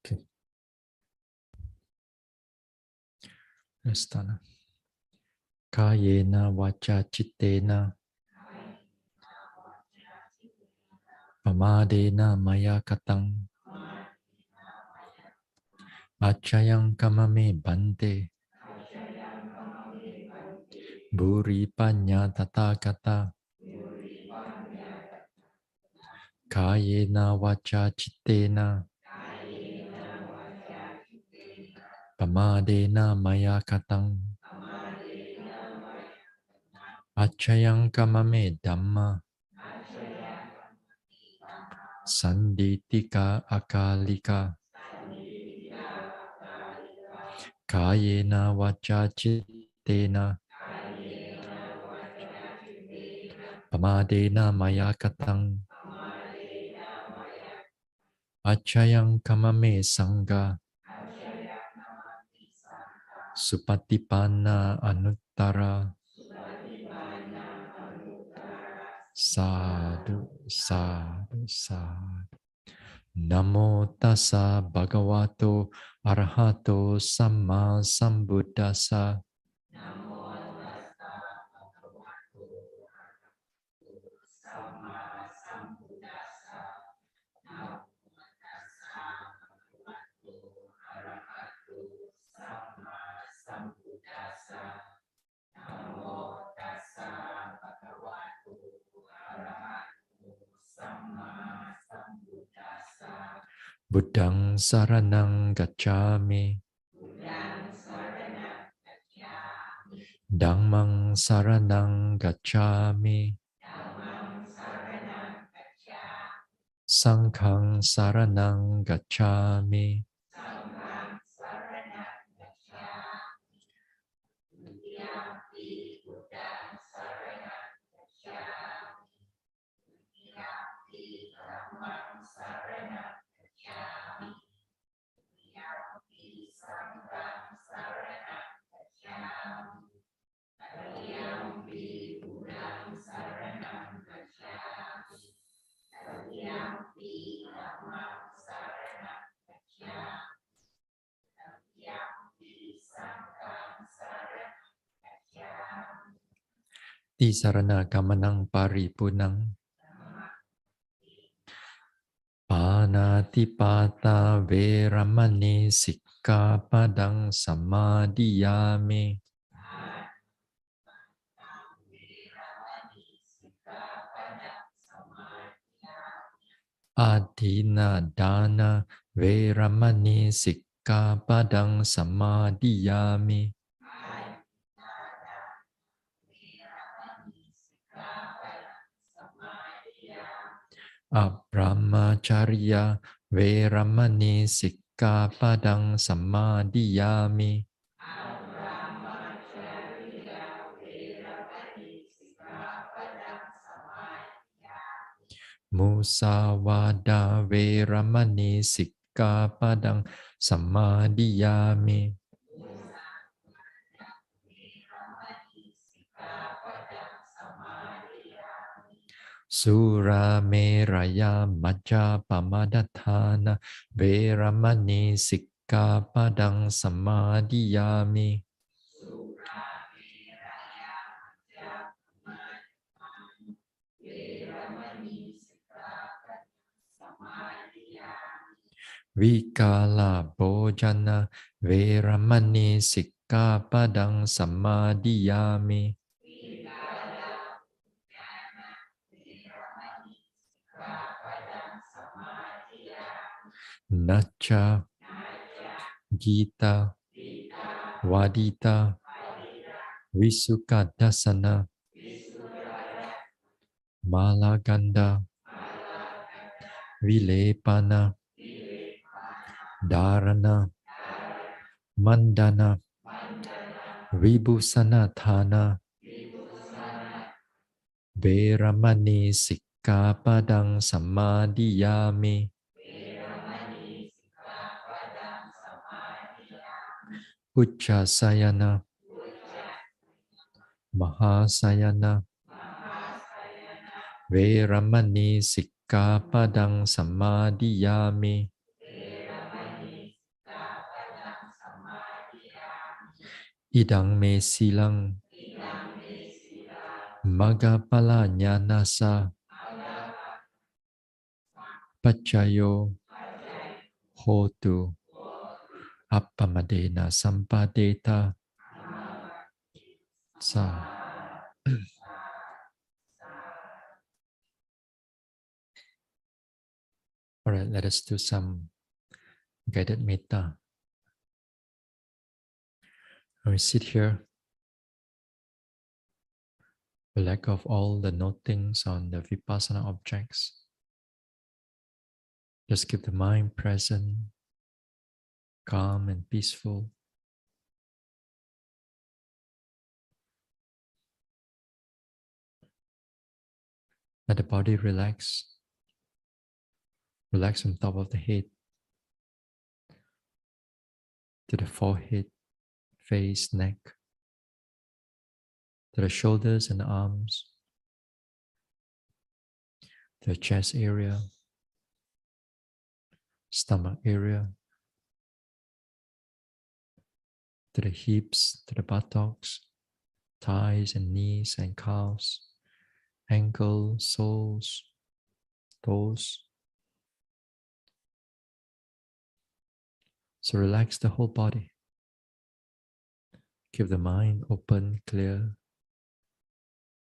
Okay. Restana. Kayena vacha chittena pamadena maya katang achayang kamame bante buri panya tathagata kayena vacha chittena pamadena maya katang achayang kamame dhamma sanditika akalika kayena vacha chittena pamadena maya katang achayang kamame sangha supatipanna anuttara sadhu sadhu sadhu namo tassa bhagavato arahato samma sambuddhassa Buddhang saranang gacchami Dhammang saranang gacchami Sanghang saranang gacchami Tisarana gamanang paripunang Panatipata veramani sikkhapadang samadhiyami Adina dana veramani sikkhapadang samadhiyami Abrahmacharya veramani sikkhapadang samadhiyami Musawada veramani sikkhapadang samadhiyami Sura meraya majapamadatthana veramani sikkhapadang samadhiyami Vikala bhojana veramani sikkhapadang samadhiyami Nacha Gita Vadita Visukadasana Malaganda Vilepana Dharana Mandana Vibhusanathana Veramani sikkhapadang samadhiyami Uccasayana Mahasayana Veramani sikkhapadang samadhiyami Idang me silang magapala nyanasa pachayo hotu appamadena sampadeta sa. All right, let us do some guided metta. When we sit here, we let go of all the notings on the vipassana objects. Just keep the mind present, calm and peaceful. Let the body relax. Relax from top of the head to the forehead, face, neck, to the shoulders and arms, to the chest area, stomach area, to the hips, to the buttocks, thighs and knees and calves, ankles, soles, toes. So relax the whole body. Keep the mind open, clear,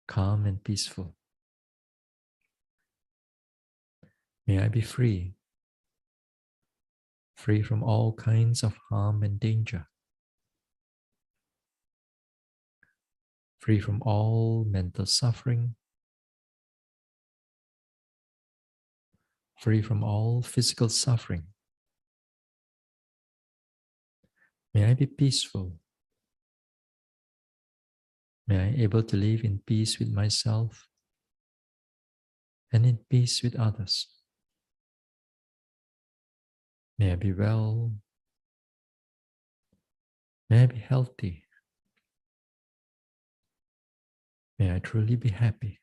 calm and peaceful. May I be free, free from all kinds of harm and danger, free from all mental suffering, free from all physical suffering. May I be peaceful. May I be able to live in peace with myself and in peace with others. May I be well. May I be healthy. May I truly be happy.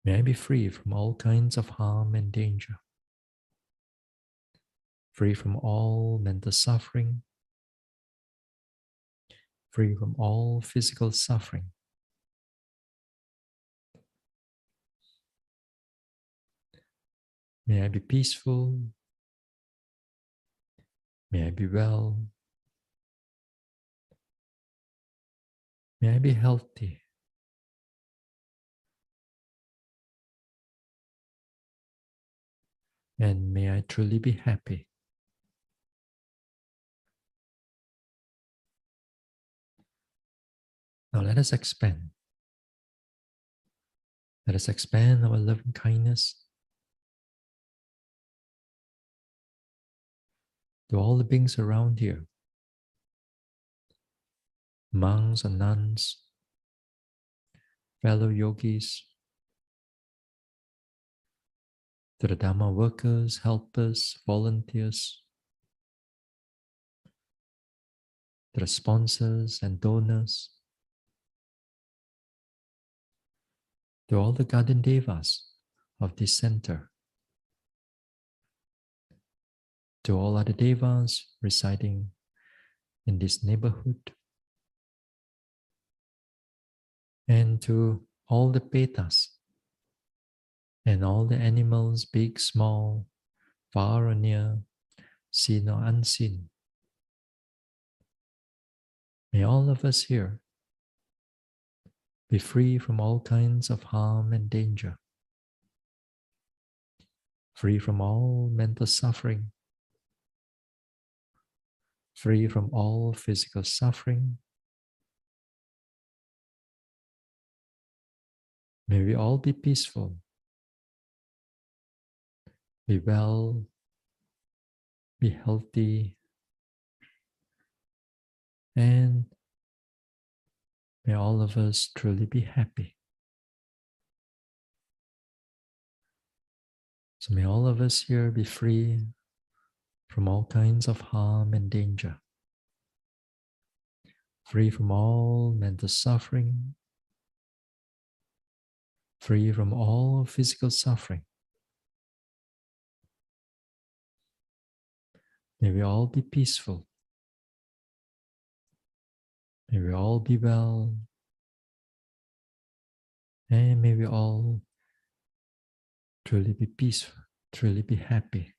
May I be free from all kinds of harm and danger, free from all mental suffering, free from all physical suffering. May I be peaceful. May I be well. May I be healthy. And may I truly be happy. Now let us expand. Let us expand our loving kindness to all the beings around here, monks and nuns, fellow yogis, to the Dharma workers, helpers, volunteers, to the sponsors and donors, to all the garden devas of this center, to all other devas residing in this neighborhood, and to all the petas and all the animals, big, small, far or near, seen or unseen. May all of us here be free from all kinds of harm and danger, free from all mental suffering, free from all physical suffering. May we all be peaceful, be well, be healthy, and may all of us truly be happy. So may all of us here be free from all kinds of harm and danger, free from all mental suffering, free from all physical suffering. May we all be peaceful. May we all be well. And may we all truly be peaceful, truly be happy.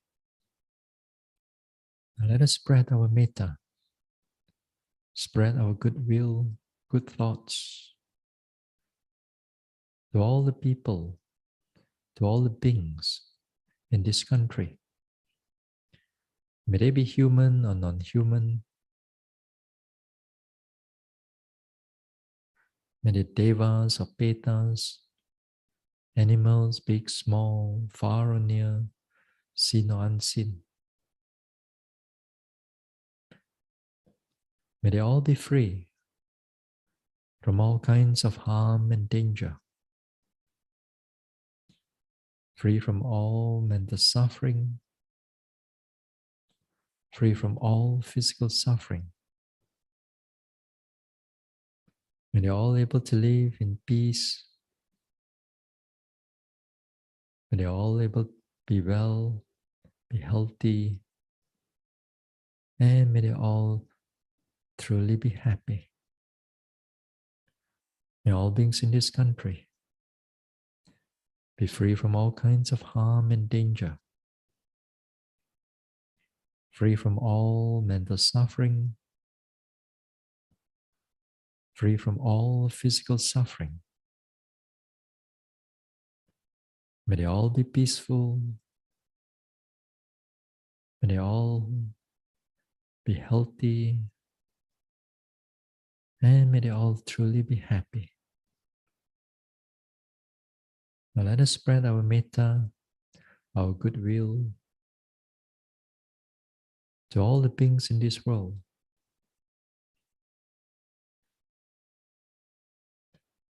Now let us spread our metta, spread our goodwill, good thoughts to all the people, to all the beings in this country. May they be human or non-human. May the devas or petas, animals, big, small, far or near, seen or unseen. May they all be free from all kinds of harm and danger, free from all mental suffering, free from all physical suffering. May they all able to live in peace. May they all able to be well, be healthy, and may they all truly be happy. May all beings in this country be free from all kinds of harm and danger, free from all mental suffering, free from all physical suffering. May they all be peaceful. May they all be healthy. And may they all truly be happy. Now let us spread our metta, our goodwill to all the beings in this world,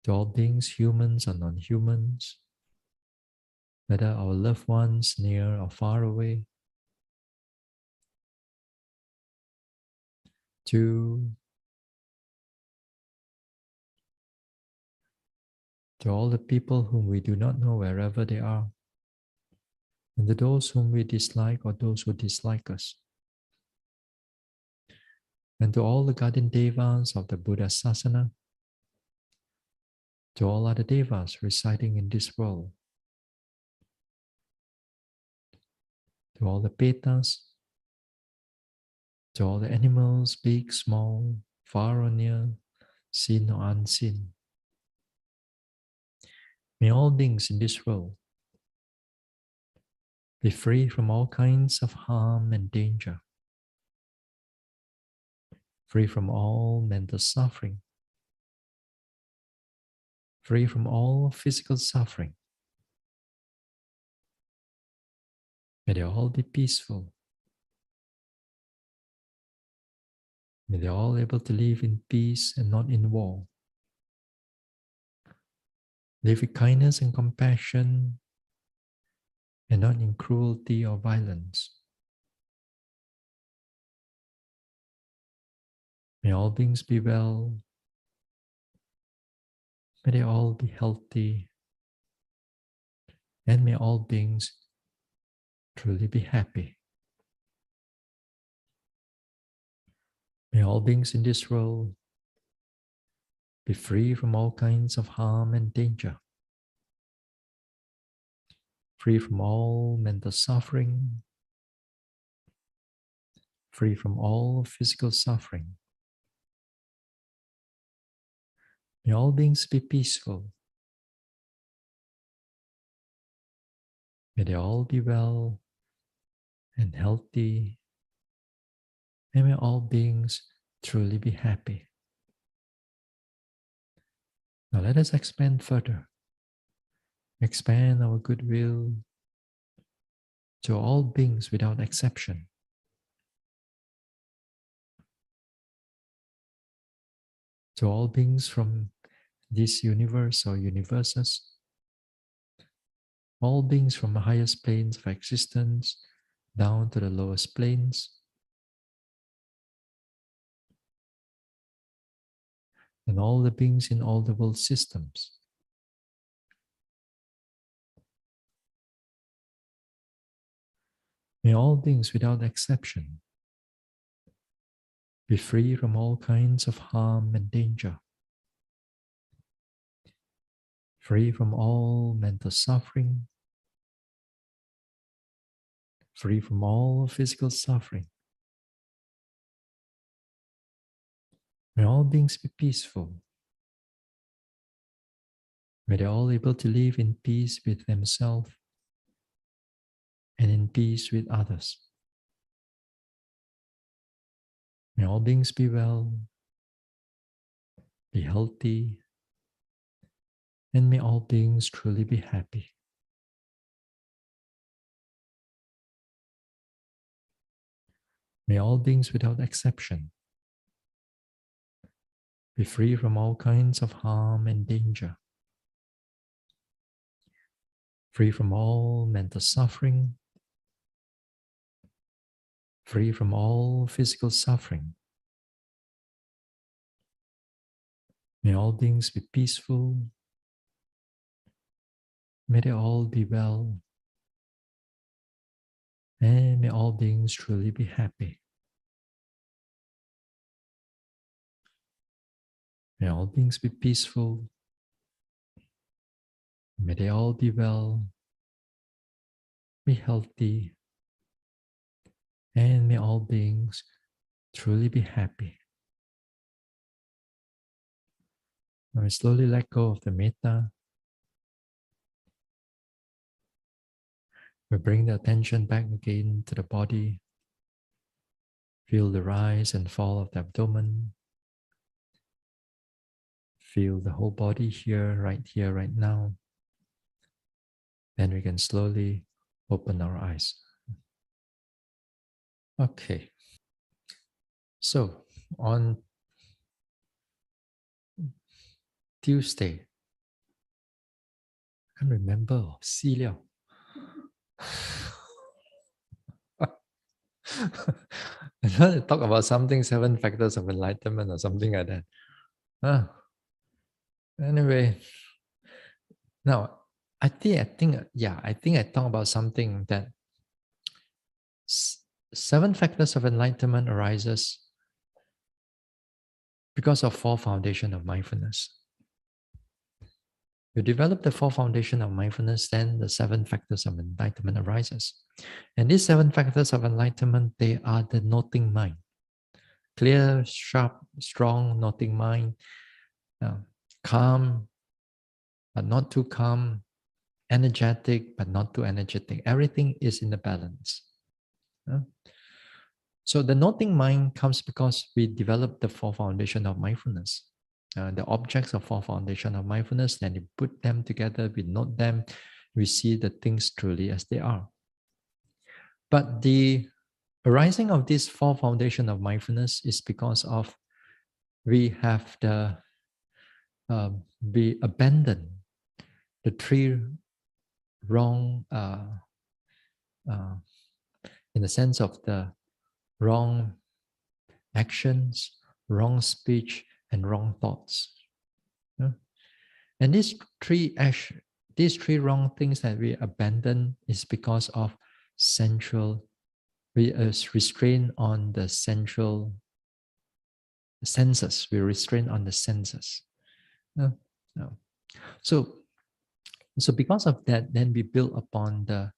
to all beings, humans or non-humans, whether our loved ones near or far away, to all the people whom we do not know wherever they are, and to those whom we dislike or those who dislike us, and to all the guardian devas of the Buddha Sasana, to all other devas residing in this world, to all the petas, to all the animals, big, small, far or near, seen or unseen. May all beings in this world be free from all kinds of harm and danger, free from all mental suffering, free from all physical suffering. May they all be peaceful. May they all be able to live in peace and not in war. Live with kindness and compassion and not in cruelty or violence. May all beings be well. May they all be healthy. And may all beings truly be happy. May all beings in this world be free from all kinds of harm and danger, free from all mental suffering, free from all physical suffering. May all beings be peaceful. May they all be well and healthy, and may all beings truly be happy. Now let us expand further. Expand our goodwill to all beings without exception. To all beings from this universe or universes, all beings from the highest planes of existence down to the lowest planes, and all the beings in all the world systems. May all beings without exception Be free from all kinds of harm and danger. Free from all mental suffering. Free from all physical suffering. May all beings be peaceful. May they all able to live in peace with themselves and in peace with others. May all beings be well, be healthy, and may all beings truly be happy. May all beings without exception be free from all kinds of harm and danger, free from all mental suffering, free from all physical suffering. May all beings be peaceful. May they all be well. And may all beings truly be happy. May all beings be peaceful. May they all be well, be healthy, and may all beings truly be happy. Now we slowly let go of the metta. We bring the attention back again to the body. Feel the rise and fall of the abdomen. Feel the whole body here, right now. Then we can slowly open our eyes. Okay. So on Tuesday, I can't remember, Sīla. I want to talk about something, 7 factors of enlightenment or something like that. Anyway, now I think I talk about something that 7 factors of enlightenment arises because of 4 foundation of mindfulness. You develop the 4 foundation of mindfulness, then the 7 factors of enlightenment arises. And these 7 factors of enlightenment, they are the noting mind. Clear, sharp, strong noting mind, calm, but not too calm, energetic, but not too energetic. Everything is in the balance. So the noting mind comes because we develop the 4 foundation of mindfulness. The objects of 4 foundation of mindfulness, then we put them together, we note them, we see the things truly as they are. But the arising of this 4 foundation of mindfulness is because of we have we abandon the 3 wrong, in the sense of the wrong actions, wrong speech, and wrong thoughts. And these 3 wrong things that we abandon is because of we restrain on the central senses. We restrain on the senses. So because of that, then we build upon the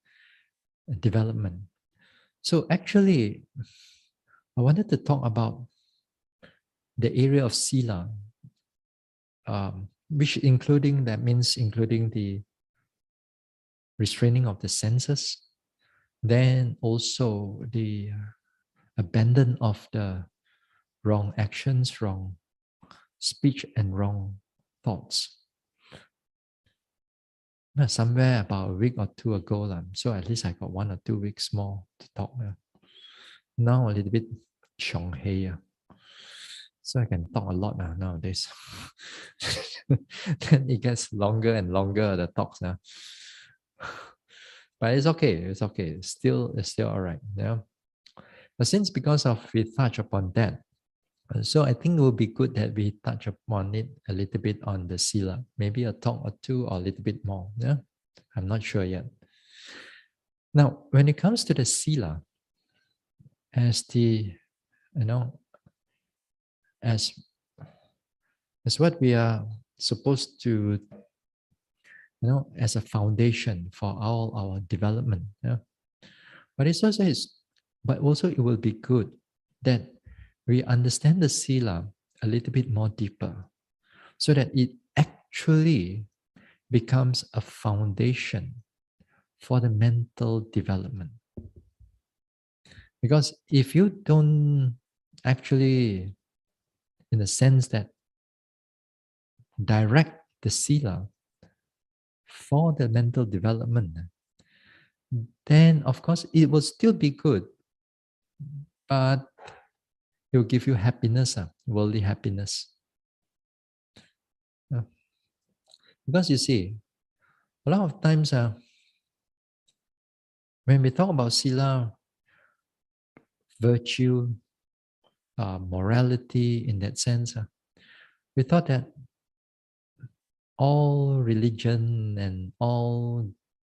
development. So actually, I wanted to talk about the area of Sīla, which including the restraining of the senses, then also the abandon of the wrong actions, wrong speech, and wrong thoughts. Somewhere about a week or 2 ago, so at least I got 1 or 2 weeks more to talk. Now a little bit chong hei, so I can talk a lot nowadays. Then it gets longer and longer, the talks now. But it's okay. It's okay. It's still all right. But since because of we touch upon that, so I think it will be good that we touch upon it a little bit on the Sīla, maybe a talk or 2 or a little bit more. I'm not sure yet. Now, when it comes to the Sīla, as the as what we are supposed to, as a foundation for all our development. Yeah? But it also is, but also it will be good that we understand the Sīla a little bit more deeper, so that it actually becomes a foundation for the mental development. Because if you don't actually, in the sense that, direct the Sīla for the mental development, then of course it will still be good, but it will give you happiness, worldly happiness. Because you see, a lot of times when we talk about Sīla, virtue, morality in that sense, we thought that all religion and all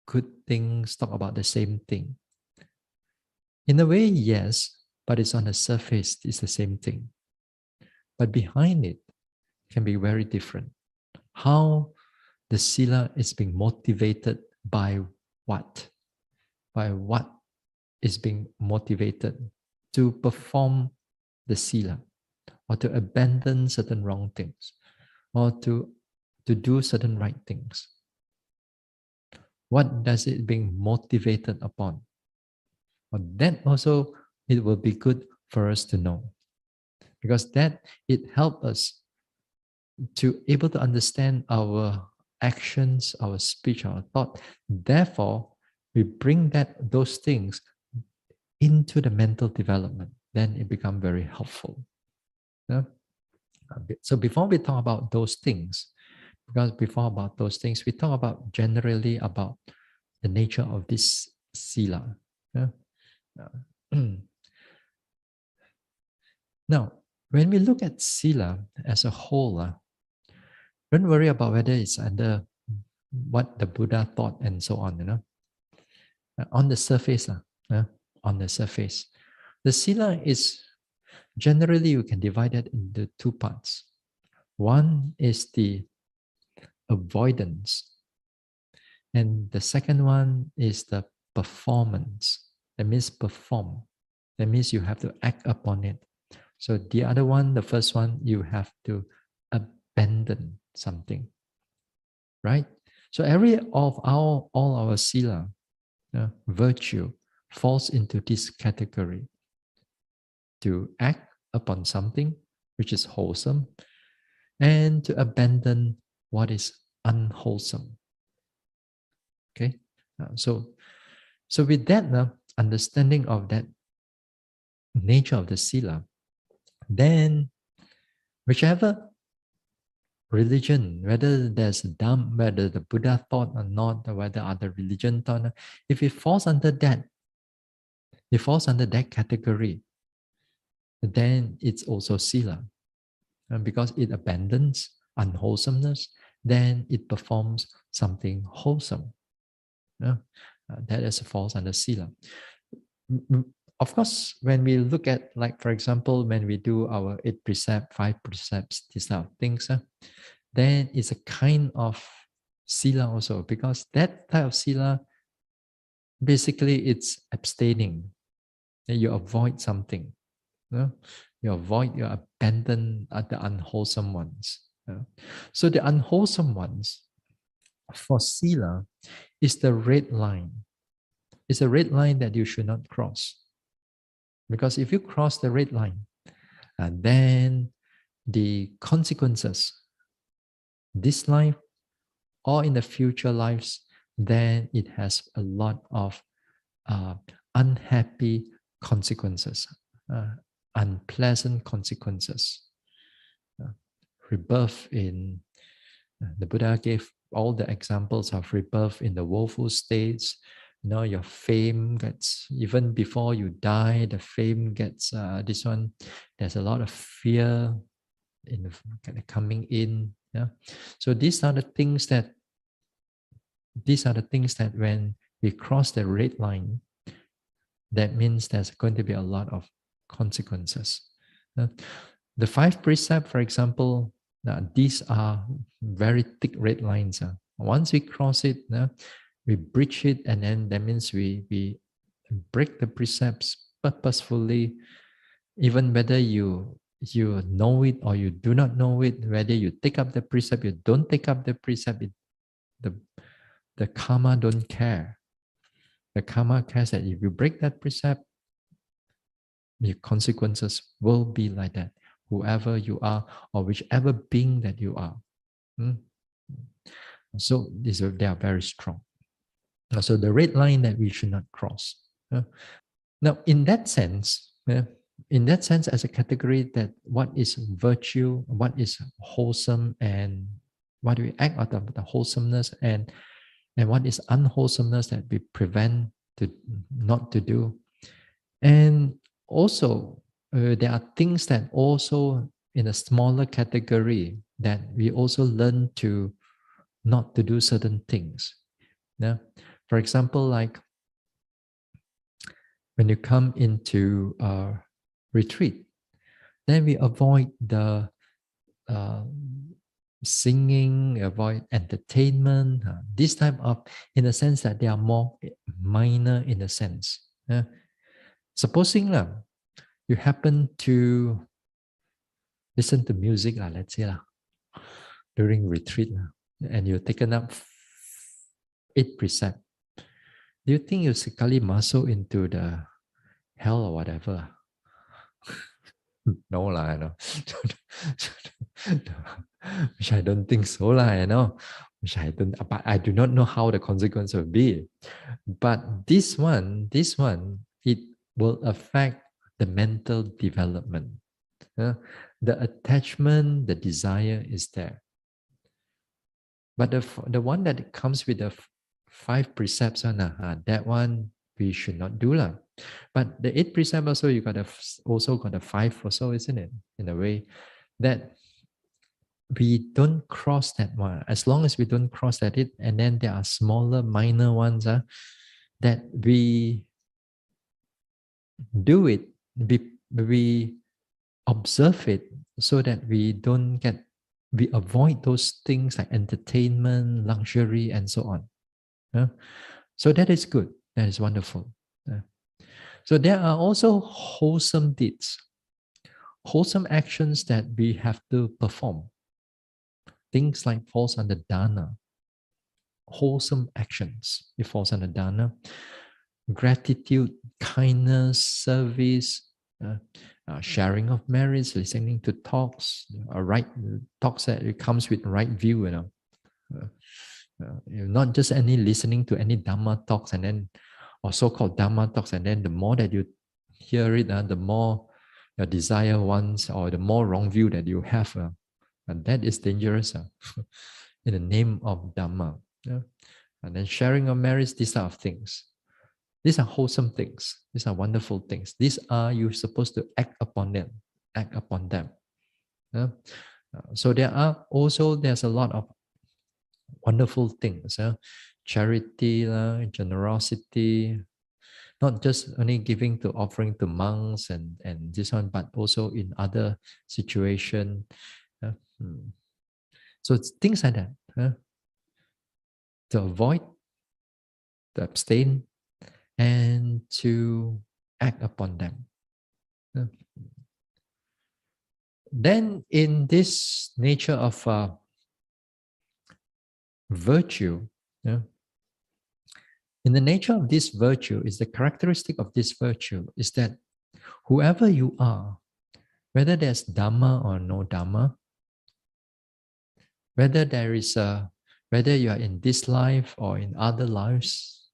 good things talk about the same thing. In a way, yes, but it's on the surface, it's the same thing. But behind it can be very different. How the Sīla is being motivated by what? By what is being motivated to perform the Sīla, or to abandon certain wrong things, or to do certain right things. What does it being motivated upon? Well, that also, it will be good for us to know, because that it helps us to able to understand our actions, our speech, our thought. Therefore, we bring those things into the mental development. Then it becomes very helpful. Yeah? So before we talk about those things, we talk about generally about the nature of this Sīla. Yeah? Now, when we look at Sīla as a whole, don't worry about whether it's under what the Buddha thought and so on. On the surface, the Sīla is generally, you can divide it into two parts. One is the avoidance, and the second one is the performance. That means perform. That means you have to act upon it. So the other one, the first one, you have to abandon something, right? So all our Sīla, virtue, falls into this category: to act upon something which is wholesome, and to abandon what is unwholesome. Okay, so with that understanding of that nature of the Sīla, then whichever religion, whether there's Dhamma, whether the Buddha thought or not, or whether other religion thought, if it falls under that, category, then it's also Sīla. And because it abandons unwholesomeness, then it performs something wholesome. That is falls under Sīla. Of course, when we look at, like, for example, when we do our 8 precepts, 5 precepts, these type of things, then it's a kind of Sīla also, because that type of Sīla, basically it's abstaining. You avoid something. You avoid, you abandon the unwholesome ones. So the unwholesome ones for Sīla is the red line. It's a red line that you should not cross. Because if you cross the red line, then the consequences, this life or in the future lives, then it has a lot of unhappy consequences, unpleasant consequences. Rebirth in, the Buddha gave all the examples of rebirth in the woeful states. Your fame gets, even before you die, the fame gets, this one, there's a lot of fear in coming in. So these are the things that when we cross the red line, that means there's going to be a lot of consequences. The 5 precepts, for example, these are very thick red lines. Once we cross it, we breach it, and then that means we break the precepts purposefully, even whether you know it or you do not know it, whether you take up the precept, you don't take up the precept, the the karma don't care. The karma cares that if you break that precept, the consequences will be like that, whoever you are or whichever being that you are. So they are very strong. So the red line that we should not cross. Now, in that sense, as a category, that what is virtue, what is wholesome, and what do we act out of the wholesomeness, and what is unwholesomeness that we prevent to not to do. And also, there are things that also in a smaller category that we also learn to not to do certain things. Yeah? For example, like when you come into a retreat, then we avoid the uh, singing, avoid entertainment, this type of, in the sense that they are more minor in a sense. Supposing you happen to listen to music, let's say, during retreat, and you've taken up 8 precepts. Do you think you sekali masuk into the hell or whatever? No lah, which I don't think so lah, which I don't, but I do not know how the consequence will be. But this one, it will affect the mental development. The attachment, the desire is there. But the one that comes with the 5 precepts, that one we should not do lah. But the 8 precepts also, you also got the 5 or so, isn't it? In a way that we don't cross that one. As long as we don't cross that it, and then there are smaller, minor ones that we do it, we observe it, so that we avoid those things like entertainment, luxury, and so on. So that is good. That is wonderful. So there are also wholesome deeds, wholesome actions that we have to perform. Things like falls under dana. Wholesome actions, it falls under dana. Gratitude, kindness, service, sharing of merits, listening to talks, right talks that it comes with right view, not just any listening to any Dhamma talks, and then, or so-called Dhamma talks, and then the more that you hear it, the more your desire wants, or the more wrong view that you have, and that is dangerous in the name of Dhamma. And then sharing of merits, these type of things. These are wholesome things. These are wonderful things. These are you supposed to act upon them. Act upon them. So there's a lot of wonderful things. Charity, generosity, not just only giving to offering to monks and this one, but also in other situations. So it's things like that. To avoid, to abstain, and to act upon them. Then in this nature of virtue, in the nature of this virtue, is the characteristic of this virtue is that whoever you are, whether there's Dhamma or no Dhamma, whether whether you are in this life or in other lives,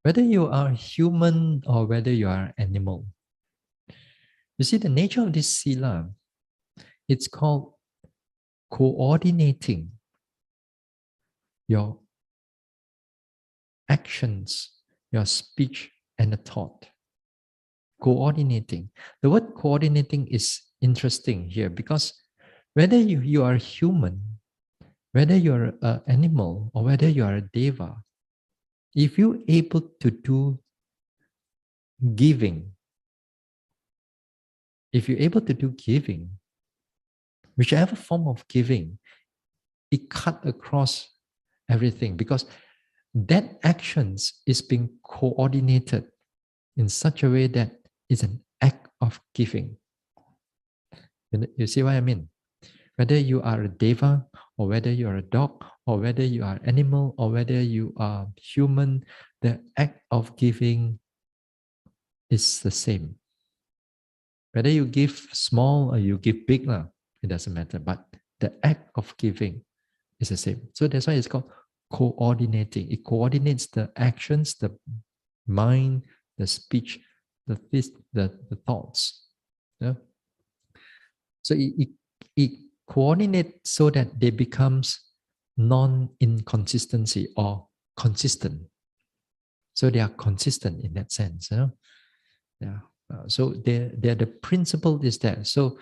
whether you are human or whether you are animal, you see the nature of this Sīla, it's called coordinating your actions, your speech, and the thought. Coordinating. The word coordinating is interesting here because whether you are human, whether you're an animal, or whether you are a deva, if you're able to do giving, if you're able to do giving, whichever form of giving, it cut across everything, because that actions is being coordinated in such a way that it's an act of giving. You see what I mean? Whether you are a deva, or whether you are a dog, or whether you are animal, or whether you are human, the act of giving is the same. Whether you give small or you give big, it doesn't matter. But the act of giving is the same. So that's why it's called coordinating. It coordinates the actions, the mind, the speech, the thoughts. Yeah? So it coordinates so that they becomes non-inconsistency or consistent. So they are consistent in that sense. Yeah. So the principle is that. So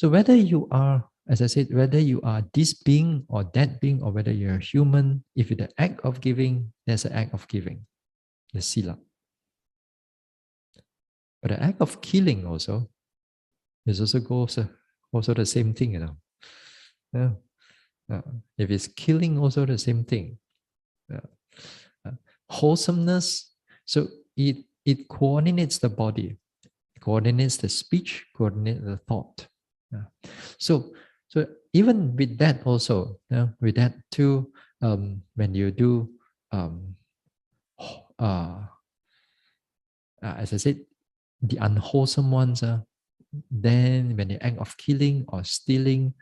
whether you are, as I said, whether you are this being or that being, or whether you're a human, if it's the act of giving, there's an act of giving, the Sīla. But the act of killing also is also the same thing, Yeah. If it's killing, also the same thing. Wholesomeness, so it coordinates the body, coordinates the speech, coordinates the thought. So even with that also, with that too, when you do, as I said, the unwholesome ones, then when you act of killing or stealing,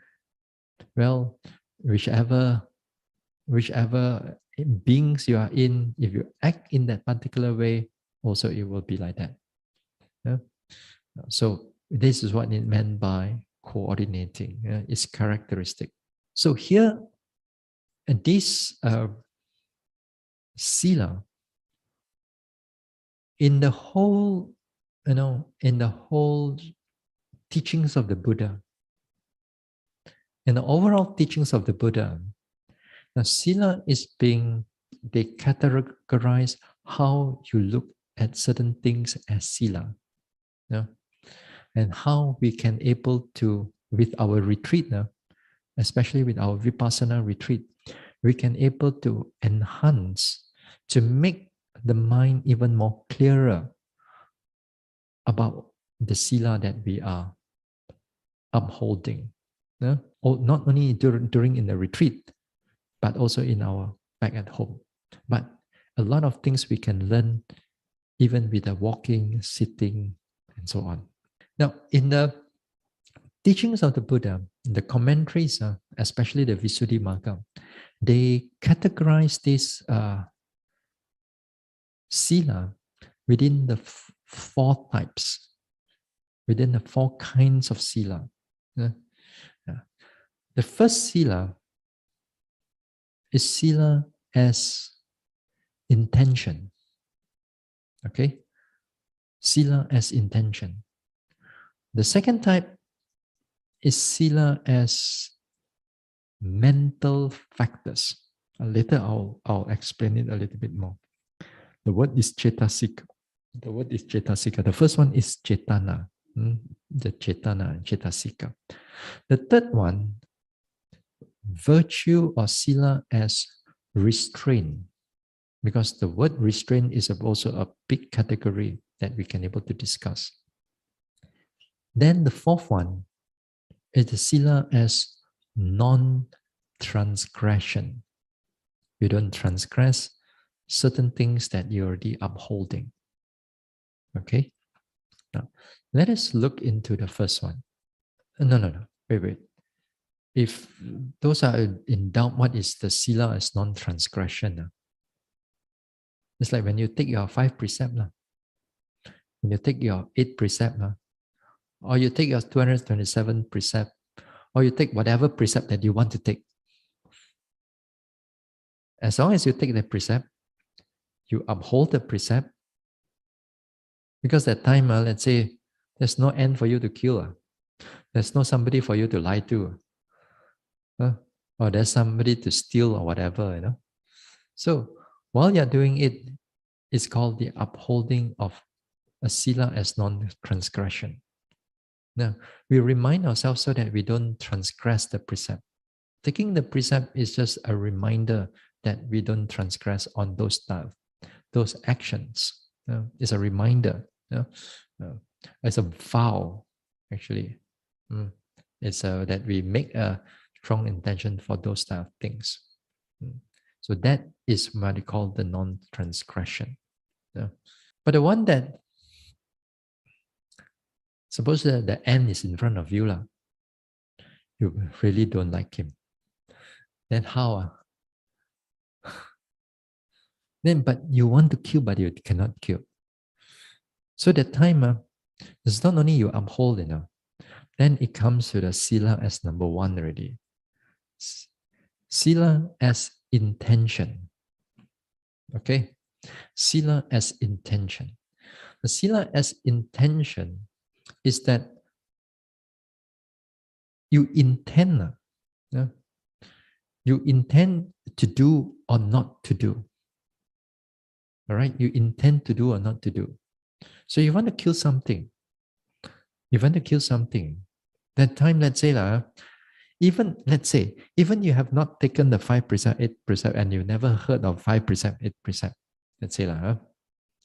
well, whichever beings you are in, if you act in that particular way, also it will be like that. Yeah? So this is what it meant by coordinating. Its characteristic. So here, this Sīla, in the whole, in the whole teachings of the Buddha, in the overall teachings of the Buddha, now Sīla is being, they categorize how you look at certain things as Sīla. Yeah? And how we can able to, with our retreat, especially with our Vipassana retreat, we can able to enhance, to make the mind even more clearer about the Sīla that we are upholding. Or not only during in the retreat, but also in our back at home. But a lot of things we can learn even with the walking, sitting, and so on. Now, in the teachings of the Buddha, the commentaries, especially the Visuddhimagga, they categorize this Sīla within the four types, within the four kinds of Sīla. The first Sīla is Sīla as intention. Okay? Sīla as intention. The second type is Sīla as mental factors. Later I'll explain it a little bit more. The word is cetasika. The first one is cetana. The cetana, cetasika. The third one, virtue or Sīla as restraint. Because the word restraint is also a big category that we can able to discuss. Then the fourth one is the Sīla as non-transgression. You don't transgress certain things that you're already upholding. Okay? Now, let us look into the first one. No. Wait. If those are in doubt, what is the Sīla as non-transgression? It's like when you take your 5 precept, when you take your 8 precept, or you take your 227 precept, or you take whatever precept that you want to take. As long as you take the precept, you uphold the precept, because that time, let's say, there's no end for you to kill. There's no somebody for you to lie to. Or there's somebody to steal or whatever, So while you're doing it, it's called the upholding of a Sīla as non-transgression. Now, we remind ourselves so that we don't transgress the precept. Taking the precept is just a reminder that we don't transgress on those stuff, those actions. It's a reminder. Uh, it's a vow, actually. It's that we make a strong intention for those type of things. So that is what we call the non-transgression. But the one that, suppose that the end is in front of you, you really don't like him. Then how? Then, but you want to kill, but you cannot kill. So that time, it's not only you uphold, then it comes to the Sīla as number one already. Sīla as intention. Okay? Sīla as intention. The Sīla as intention is that you intend, you intend to do or not to do. All right? You intend to do or not to do. So you want to kill something. You want to kill something. That time, let's say, even you have not taken the 5 precept, 8 precept, and you never heard of 5 precept, 8 precept, let's say, and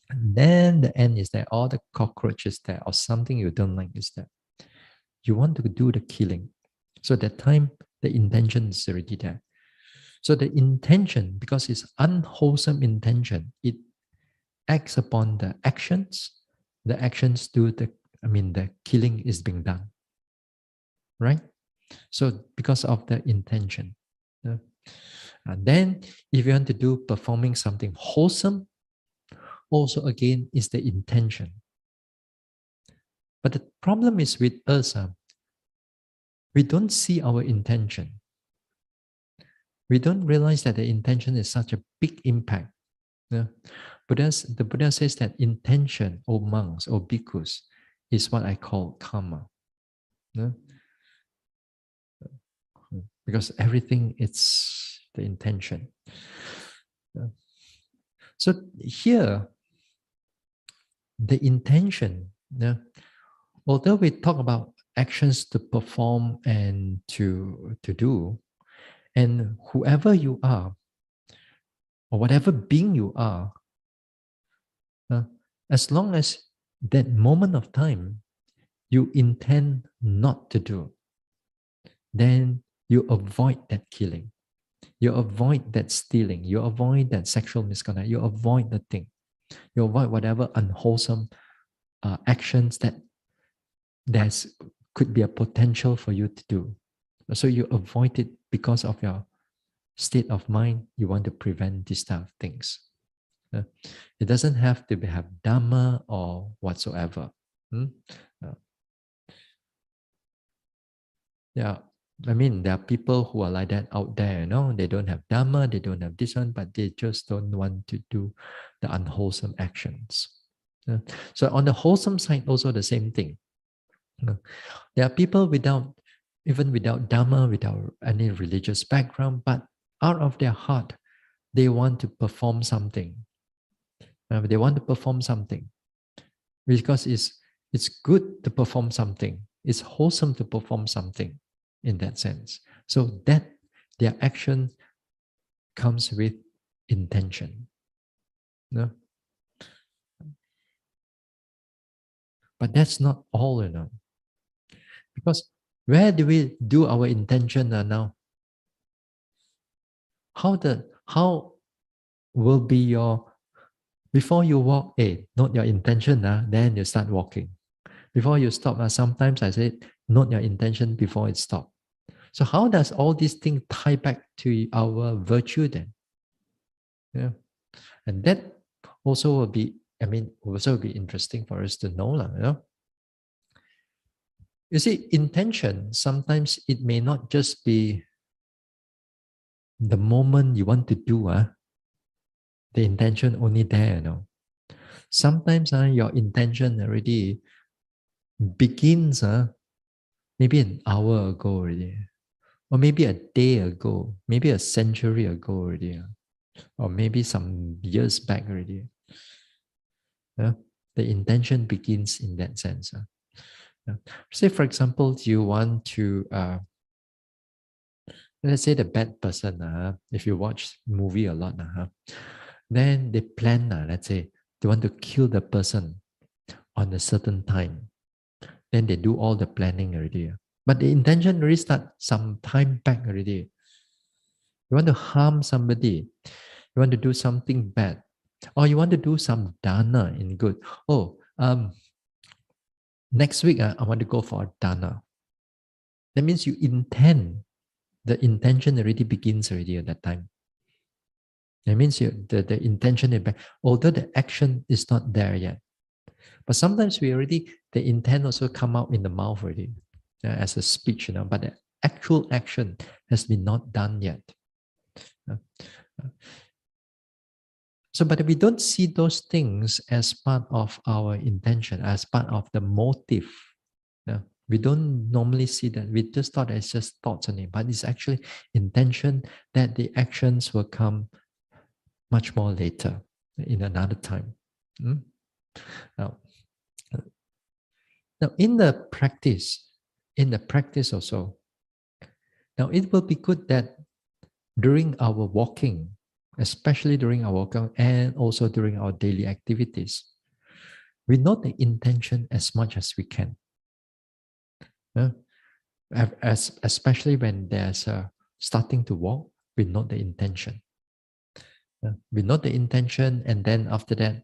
then the end is that all the cockroaches there or something you don't like is that you want to do the killing. So that time, the intention is already there. So the intention, because it's unwholesome intention, it acts upon the actions. The actions do the killing is being done. Right? So because of the intention. And then if you want to do performing something wholesome, also again is the intention. But the problem is with us, we don't see our intention. We don't realize that the intention is such a big impact. The Buddha says that intention, or monks, or bhikkhus, is what I call karma. Because everything it's the intention. So here, the intention, although we talk about actions to perform and to do, and whoever you are, or whatever being you are, as long as that moment of time you intend not to do, then you avoid that killing. You avoid that stealing. You avoid that sexual misconduct. You avoid the thing. You avoid whatever unwholesome actions that could be a potential for you to do. So you avoid it because of your state of mind. You want to prevent these type of things. It doesn't have to have Dhamma or whatsoever. Yeah. There are people who are like that out there, they don't have Dhamma, they don't have this one, but they just don't want to do the unwholesome actions. So on the wholesome side, also the same thing. There are people without Dhamma, without any religious background, but out of their heart, they want to perform something. They want to perform something because it's good to perform something. It's wholesome to perform something. In that sense, so that their action comes with intention. But that's not all, because where do we do our intention now? How will be your, before you walk, note your intention, then you start walking. Before you stop, sometimes I say, note your intention before it stops. So how does all these things tie back to our virtue then? Yeah. And that also will be, interesting for us to know. You see, intention, sometimes it may not just be the moment you want to do, the intention only there, Sometimes your intention already begins maybe an hour ago already. Or maybe a day ago, maybe a century ago already, or maybe some years back already. The intention begins in that sense. Say, for example, you want to, let's say the bad person, if you watch movie a lot, then they plan, let's say, they want to kill the person on a certain time. Then they do all the planning already. But the intention already start some time back already. You want to harm somebody. You want to do something bad. Or you want to do some dana in good. Oh, next week I want to go for a dana. That means you intend. The intention already begins already at that time. That means the intention is back, although the action is not there yet. But sometimes the intent also come out in the mouth already as a speech, but the actual action has been not done yet. So, but we don't see those things as part of our intention, as part of the motive. We don't normally see that. We just thought it's just thoughts only, but it's actually intention that the actions will come much more later in another time. Now, in the practice also, now it will be good that during our walking, especially during our walking and also during our daily activities, we note the intention as much as we can. Especially when there's a starting to walk, we note the intention. We note the intention, and then after that,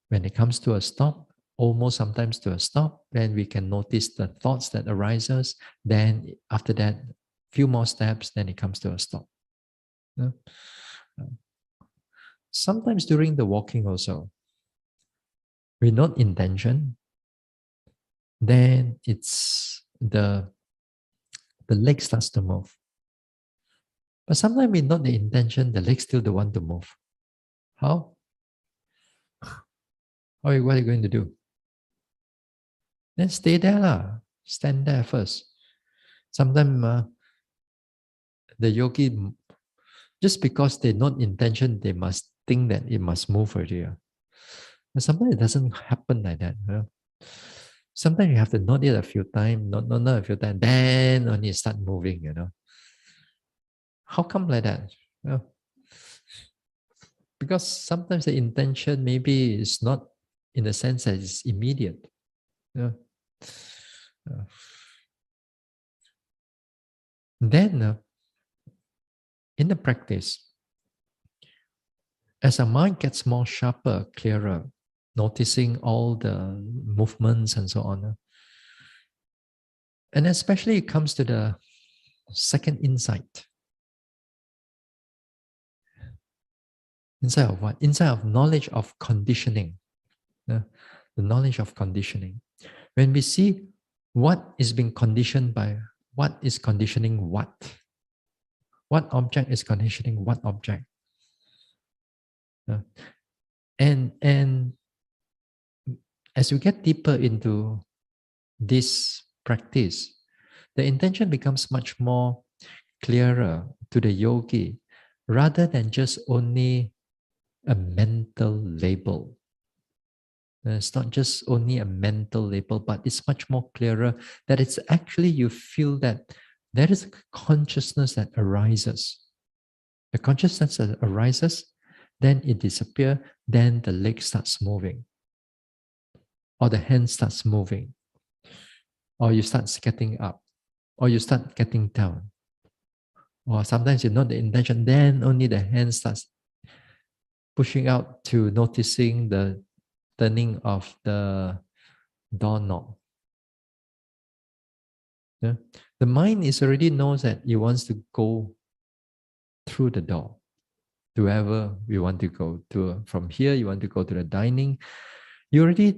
when it comes to a stop, almost sometimes to a stop, then we can notice the thoughts that arises. Then after that, few more steps, then it comes to a stop. Sometimes during the walking also, we note intention, then it's the leg starts to move. But sometimes we note the intention, the legs still don't want to move. How? What are you going to do? Then stay there lah. Stand there first. Sometimes the yogi, just because they not intention, they must think that it must move already. But sometimes it doesn't happen like that. Sometimes you have to note it a few times, not a few times, then only start moving, How come like that? Because sometimes the intention maybe is not in the sense that it's immediate. Then, in the practice, as our mind gets more sharper, clearer, noticing all the movements and so on, and especially it comes to the second insight. Insight of what? Insight of knowledge of conditioning. The knowledge of conditioning. When we see what is being conditioned by what is conditioning what object is conditioning what object. And as we get deeper into this practice, the intention becomes much more clearer to the yogi rather than just only a mental label. It's not just only a mental label, but it's much more clearer that it's actually you feel that there is a consciousness that arises. The consciousness that arises, then it disappears, then the leg starts moving, or the hand starts moving, or you start getting up, or you start getting down. Or sometimes you know the intention, then only the hand starts pushing out to noticing the turning of the doorknob. The mind is already knows that it wants to go through the door to wherever we want to go to. From here, you want to go to the dining. The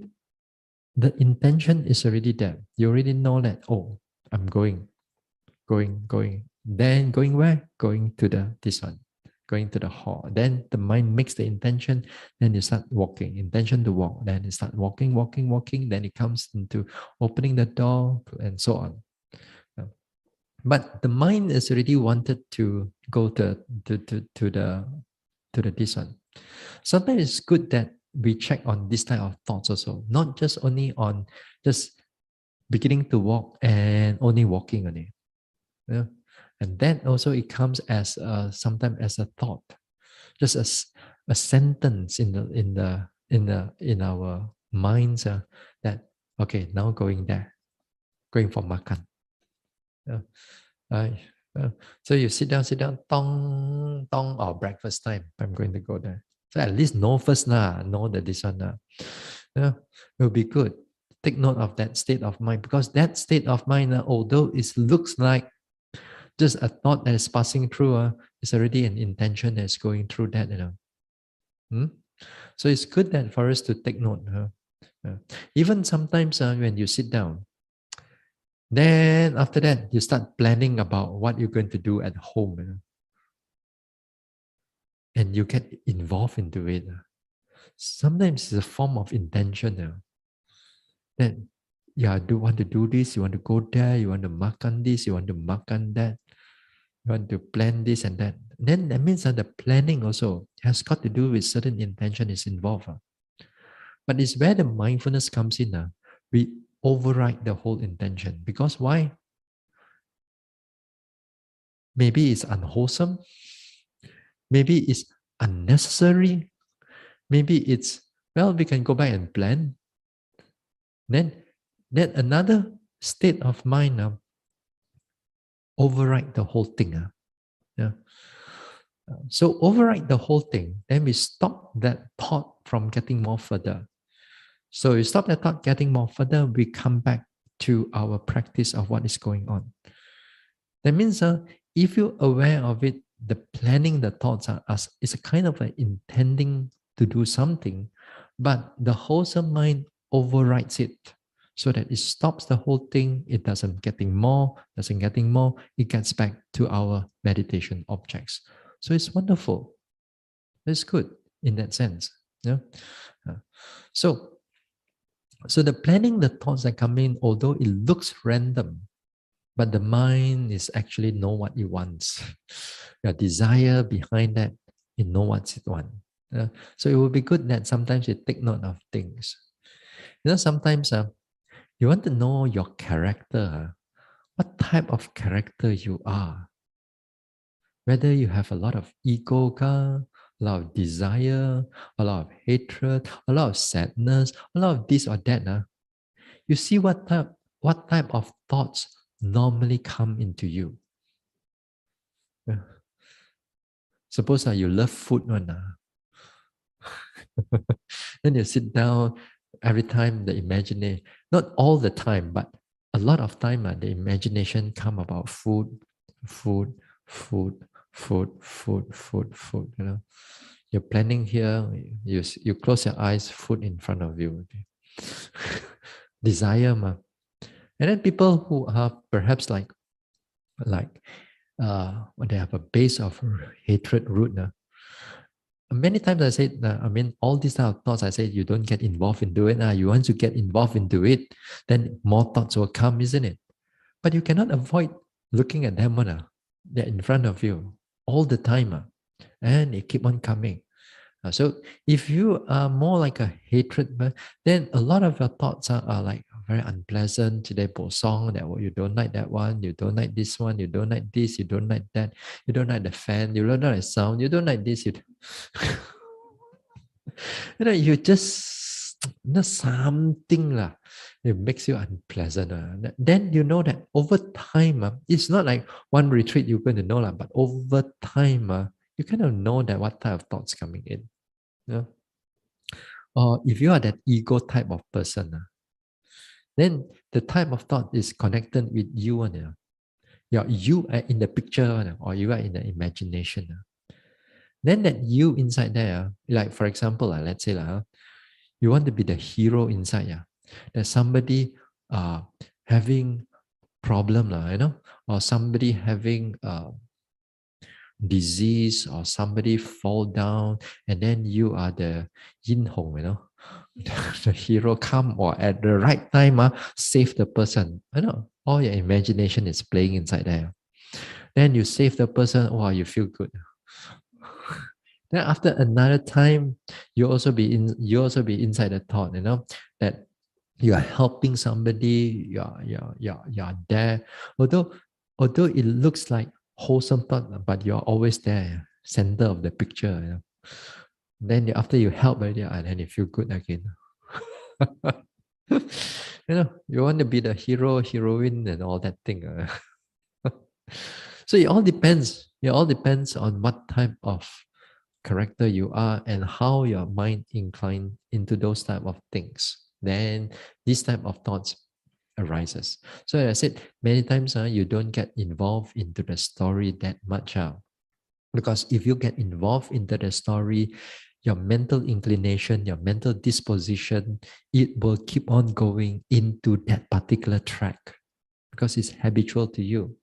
intention is already there. You already know that, oh, I'm going. Then going where? Going to this one. Going to the hall. Then the mind makes the intention, then you start walking. Intention to walk. Then you start walking. Then it comes into opening the door and so on. But the mind is already wanted to go to the this one. Sometimes it's good that we check on this type of thoughts also, not just only on just beginning to walk and only walking only. Yeah. And that also it comes as sometimes as a thought, just as a sentence in our minds that okay, now going there, going for makan. Yeah. Right. So you sit down, tong, tong, or breakfast time. I'm going to go there. So at least know first, know that this one, yeah, will be good. Take note of that state of mind because that state of mind, although it looks like just a thought that is passing through, it's already an intention that's going through that, Hmm? So it's good that for us to take note. Even sometimes when you sit down, then after that, you start planning about what you're going to do at home. And you get involved into it. Sometimes it's a form of intention. That, yeah, do want to do this, you want to go there, you want to makan this, you want to makan that, you want to plan this and that. Then that means that the planning also has got to do with certain intention is involved. But it's where the mindfulness comes in. We override the whole intention. Because why? Maybe it's unwholesome. Maybe it's unnecessary. Maybe it's, well, we can go back and plan. Then another state of mind override the whole thing. Yeah. So override the whole thing, then we stop that thought from getting more further. So we stop that thought getting more further, we come back to our practice of what is going on. That means if you're aware of it, the planning the thoughts are us is a kind of intending to do something, but the wholesome mind overrides it so that it stops the whole thing. It doesn't getting more, it gets back to our meditation objects. So it's wonderful. It's good in that sense. Yeah. So the planning the thoughts that come in, although it looks random, but the mind is actually know what it wants. Your desire behind that, it know what it wants. So it would be good that sometimes you take note of things. Sometimes you want to know your character, what type of character you are. Whether you have a lot of ego, a lot of desire, a lot of hatred, a lot of sadness, a lot of this or that. You see what type of thoughts normally come into you. Suppose you love food one. Then you sit down every time the imagination, not all the time, but a lot of time the imagination come about food, food, food, food, food, food, food. You're planning here, you close your eyes, food in front of you. Desire, ma. And then people who are perhaps like they have a base of hatred root. Many times I said, all these type of thoughts, I said, you don't get involved into it. You want to get involved into it, then more thoughts will come, isn't it? But you cannot avoid looking at them. They're in front of you all the time. And they keep on coming. So if you are more like a hatred, then a lot of your thoughts are like very unpleasant. Today, song that you don't like that one, you don't like this one, you don't like this, you don't like that, you don't like the fan, you don't like the sound, you don't like this. You just something lah. It makes you unpleasant. Then you know that over time, it's not like one retreat you're going to know lah, but over time, you kind of know that what type of thoughts coming in. Yeah. Or if you are that ego type of person, then the type of thought is connected with you. You are in the picture or you are in the imagination. Then that you inside there, like for example, let's say you want to be the hero inside. There's somebody having problem, or somebody having disease, or somebody fall down, and then you are the yin hong, the hero come or at the right time, save the person. All your imagination is playing inside there. Then you save the person, you feel good. Then after another time, you also be inside the thought, that you are helping somebody, you're there. Although it looks like wholesome thought, but you're always there, center of the picture. Then after you help already, and then you feel good again. You want to be the hero, heroine, and all that thing. So it all depends. It all depends on what type of character you are and how your mind inclined into those type of things. Then this type of thoughts arises. So as I said many times, you don't get involved into the story that much. Because if you get involved into the story, your mental inclination, your mental disposition, it will keep on going into that particular track because it's habitual to you.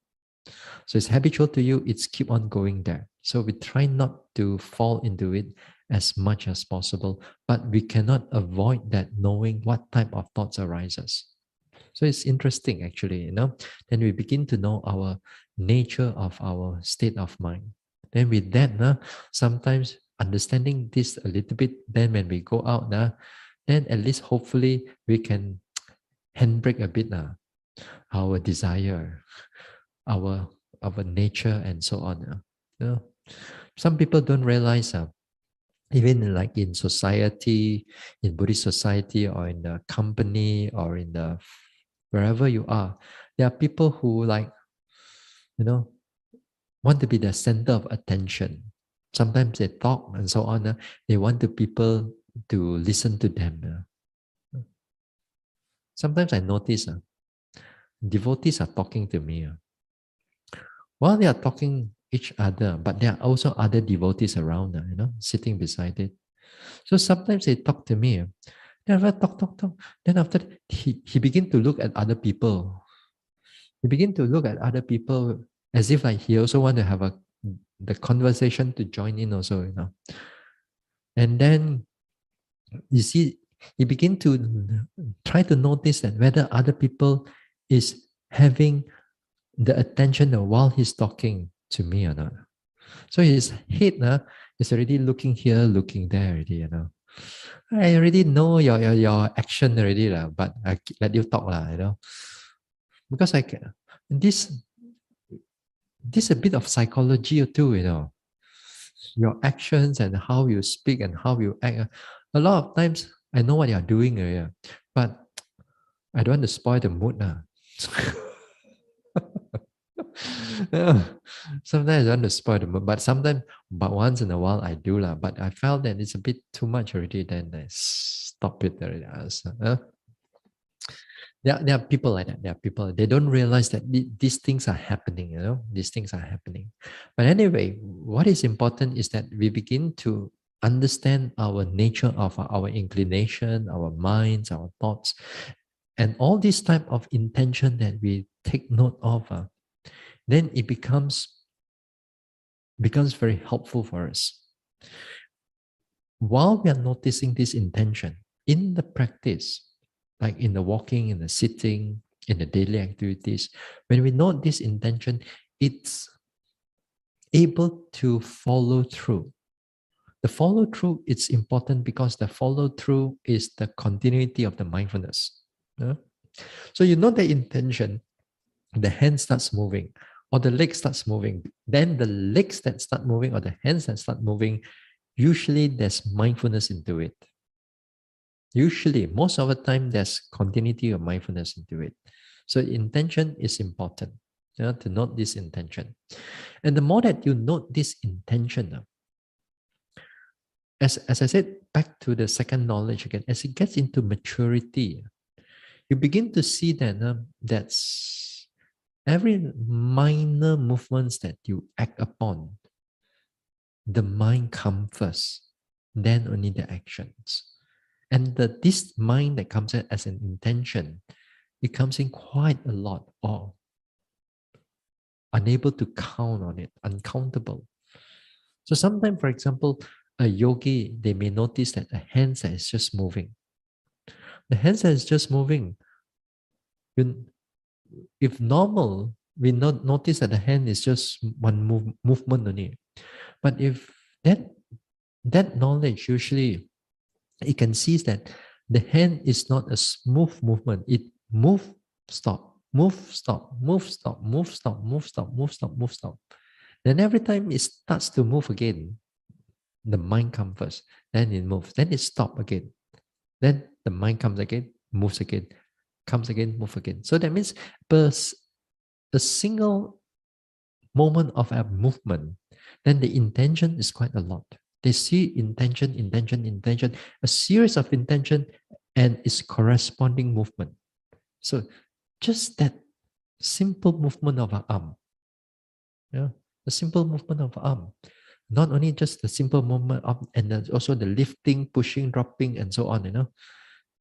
So it's habitual to you, it's keep on going there. So we try not to fall into it as much as possible, but we cannot avoid that knowing what type of thoughts arises. So it's interesting actually, Then we begin to know our nature of our state of mind. Then with that, sometimes understanding this a little bit, then when we go out, then at least hopefully we can handbrake a bit our desire, our nature and so on. Some people don't realize even like in society, in Buddhist society or in the company or in the wherever you are, there are people who want to be the center of attention. Sometimes they talk and so on. They want the people to listen to them. Sometimes I notice devotees are talking to me. While they are talking each other, but there are also other devotees around, sitting beside it. So sometimes they talk to me. Then after talk. Then after that, he begin to look at other people. He begin to look at other people as if like he also want to have the conversation to join in also, And then you see, he begin to try to notice that whether other people is having the attention while he's talking to me or not. So his head is already looking here, looking there already, I already know your action already, but I let you talk, because I can, this a bit of psychology too, your actions and how you speak and how you act. A lot of times I know what you're doing, but I don't want to spoil the mood. Yeah. Sometimes I want to spoil the mood, but once in a while I do lah. But I felt that it's a bit too much already. Then I stop it already. There are people like that. There are people, they don't realize that these things are happening. These things are happening. But anyway, what is important is that we begin to understand our nature of our inclination, our minds, our thoughts, and all this type of intention that we take note of. Then it becomes very helpful for us. While we are noticing this intention in the practice, like in the walking, in the sitting, in the daily activities, when we note this intention, it's able to follow through. The follow through is important because the follow through is the continuity of the mindfulness. So you know the intention, the hand starts moving, or the leg starts moving. Then the legs that start moving or the hands that start moving, usually there's mindfulness into it. Usually, most of the time, there's continuity of mindfulness into it. So intention is important, to note this intention. And the more that you note this intention, as I said, back to the second knowledge again, as it gets into maturity, you begin to see that that's every minor movements that you act upon, the mind comes first, then only the actions. And this mind that comes in as an intention, it comes in quite a lot, or unable to count on it, uncountable. So sometimes, for example, a yogi, they may notice that the hands is just moving. The hands is just moving. If normal, we not notice that the hand is just one movement only. But if that knowledge, usually it can see that the hand is not a smooth movement. It move, stop, move, stop, move, stop, move, stop, move, stop, move, stop, move, stop. Then every time it starts to move again, the mind comes first. Then it moves. Then it stops again. Then the mind comes again, moves again, comes again, move again. So that means a single moment of a movement, then the intention is quite a lot. They see intention, intention, intention, a series of intention and its corresponding movement. So just that simple movement of an arm, yeah, the simple movement of arm, not only just the simple movement of, and then also the lifting, pushing, dropping, and so on.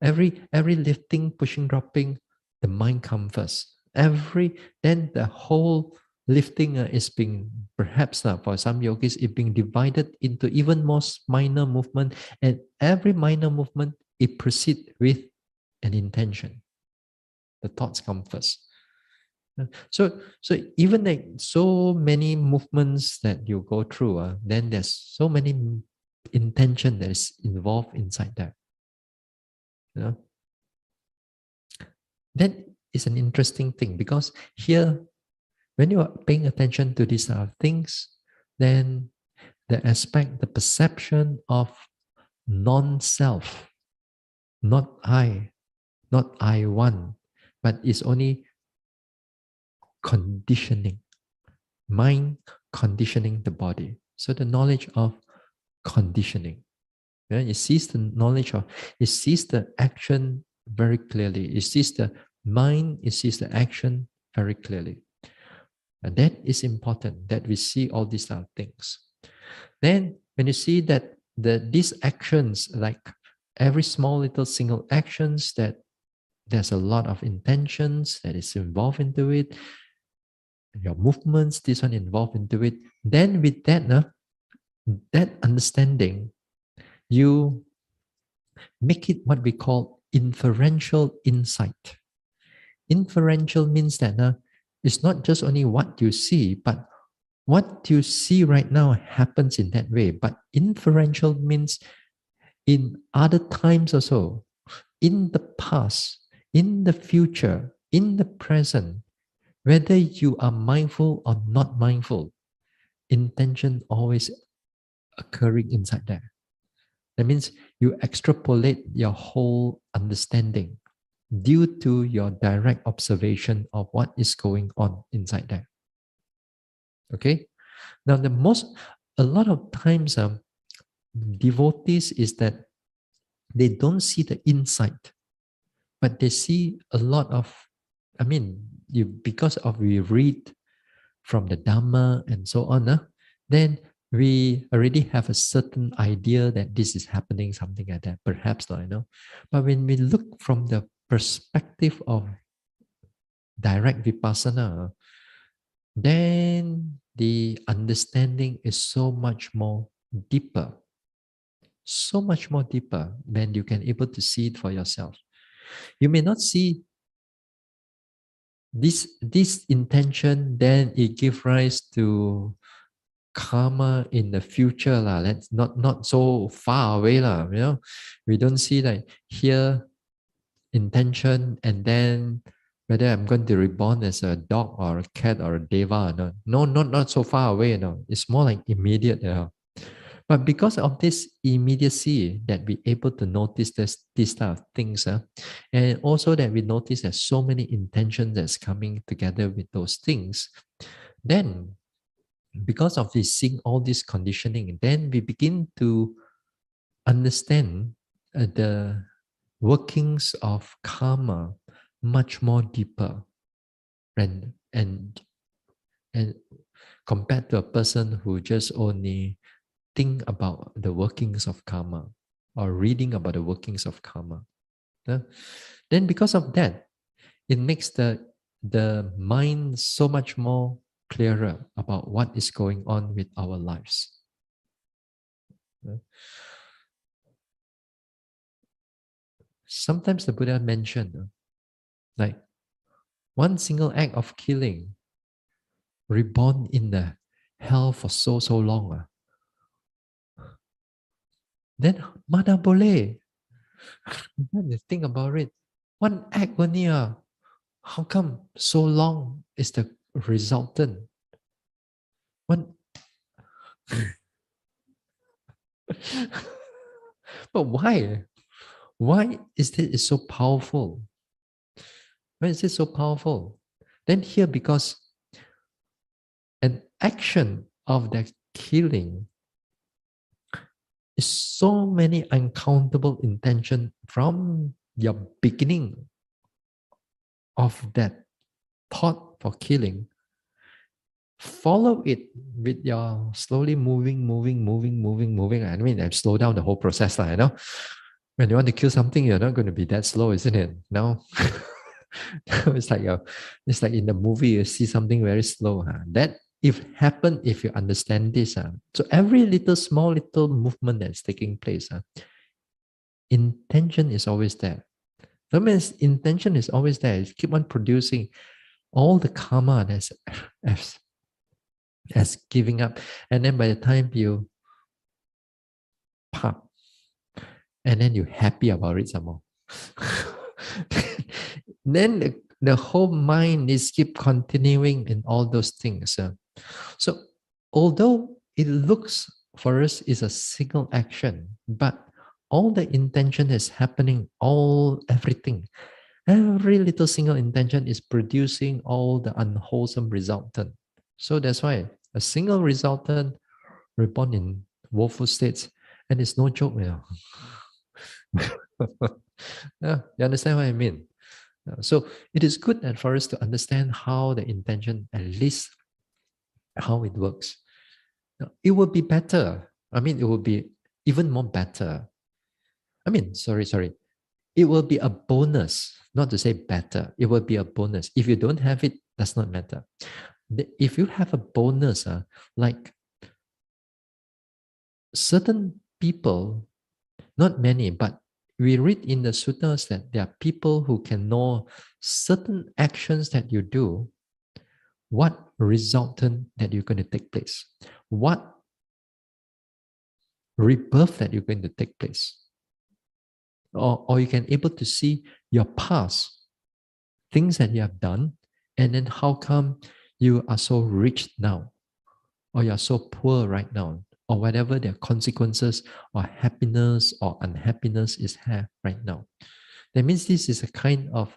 Every lifting, pushing, dropping, the mind comes first. Then the whole lifting is being, perhaps for some yogis, it being divided into even more minor movement, and every minor movement it proceeds with an intention. The thoughts come first. So even like so many movements that you go through, then there's so many intention that is involved inside that. That is an interesting thing, because here, when you are paying attention to these things, then the aspect, the perception of non-self, not I one, but it's only conditioning, mind conditioning the body. So the knowledge of conditioning. Yeah, it sees the knowledge of, it sees the action very clearly. It sees the mind, it sees the action very clearly. And that is important, that we see all these things. Then when you see that these actions, like every small little single actions, that there's a lot of intentions that is involved into it, your movements, this one involved into it. Then with that, that understanding, you make it what we call inferential insight. Inferential means that it's not just only what you see, but what you see right now happens in that way. But inferential means in other times also, in the past, in the future, in the present, whether you are mindful or not mindful, intention always occurring inside there. That means you extrapolate your whole understanding due to your direct observation of what is going on inside there. Okay? Now, a lot of times, devotees is that they don't see the insight, but they see a lot of, because of we read from the Dhamma and so on, then we already have a certain idea that this is happening, something like that, perhaps not, But when we look from the perspective of direct vipassana, then the understanding is so much more deeper, so much more deeper when you can able to see it for yourself. You may not see this intention, then it gives rise to karma in the future. Let's not so far away. We don't see like here intention and then whether I'm going to reborn as a dog or a cat or a deva. No, not so far away. It's more like immediate. But because of this immediacy that we're able to notice these type of things, and also that we notice there's so many intentions that's coming together with those things, then because of this seeing all this conditioning, then we begin to understand the workings of karma much more deeper, and compared to a person who just only think about the workings of karma or reading about the workings of karma. Then because of that, it makes the mind so much more clearer about what is going on with our lives. Sometimes the Buddha mentioned, like one single act of killing, reborn in the hell for so long. Then mana boleh? When you think about it, one act only, how come so long is the resultant? One, but why? Why is it so powerful? Why is it so powerful? Then here, because an action of that killing is so many uncountable intention from your beginning of that thought for killing. Follow it with your slowly moving. I mean, I slow down the whole process, I know. When you want to kill something, you're not going to be that slow, isn't it? No. it's like in the movie, you see something very slow. That if happen, if you understand this, so every small little movement that's taking place, intention is always there. That means intention is always there. You keep on producing all the karma as giving up. And then by the time you pop, and then you're happy about it some more. Then the whole mind is keep continuing in all those things. So although it looks for us is a single action, but all the intention is happening, everything. Every little single intention is producing all the unwholesome resultant. So that's why a single resultant reborn in woeful states, and it's no joke, Yeah, you understand what I mean? So it is good that for us to understand how the intention, at least how it works. Now, it will be better. I mean, it will be even more better. I mean, sorry. It will be a bonus, not to say better. It will be a bonus. If you don't have it, does not matter. If you have a bonus, like certain people, not many, but we read in the suttas that there are people who can know certain actions that you do, what resultant that you're going to take place, what rebirth that you're going to take place. Or you can able to see your past, things that you have done, and then how come you are so rich now, or you're so poor right now, or whatever their consequences or happiness or unhappiness is have right now. That means this is a kind of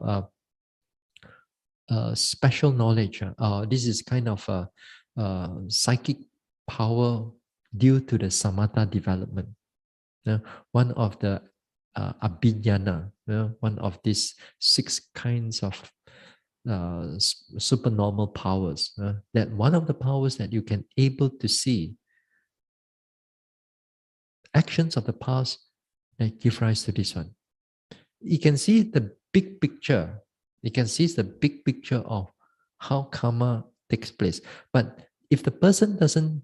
special knowledge. This is kind of psychic power due to the samatha development. One of the abhijnana, one of these 6 kinds of supernormal powers. That one of the powers that you can able to see actions of the past that give rise to this one. You can see the big picture. You can see the big picture of how karma takes place. But if the person doesn't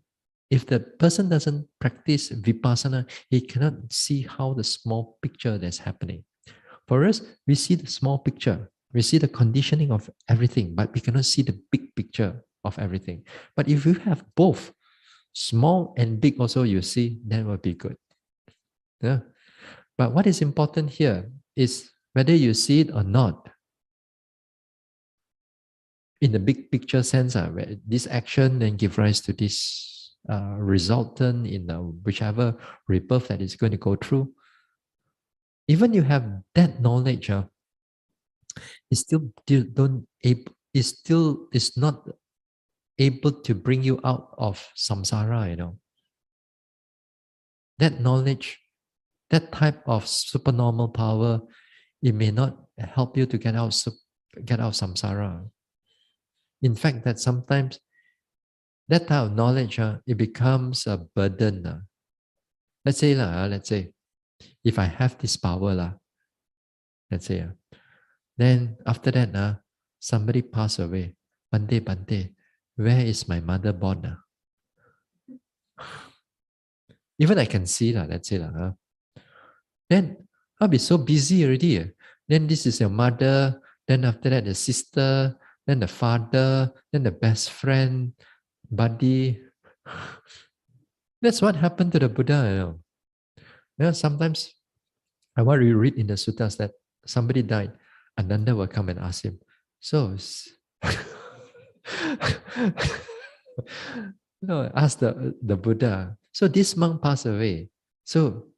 practice vipassana, he cannot see how the small picture that's happening. For us, we see the small picture. We see the conditioning of everything, but we cannot see the big picture of everything. But if you have both, small and big also you see, that will be good. Yeah. But what is important here is whether you see it or not. In the big picture sense, where this action then give rise to this resultant in whichever rebirth that is going to go through. Even you have that knowledge, it still is not able to bring you out of samsara. That knowledge, that type of supernormal power, it may not help you to get out samsara. In fact, that sometimes that type of knowledge, it becomes a burden. Let's say, if I have this power, let's say, then after that, somebody pass away. Bante, where is my mother born? Even I can see, let's say, then I'll be so busy already. Then this is your mother, then after that the sister, then the father, then the best friend, buddy. That's what happened to the Buddha. Sometimes And what we read in the suttas that somebody died, Ananda will come and ask him, so, no, ask the Buddha, so this monk passed away. So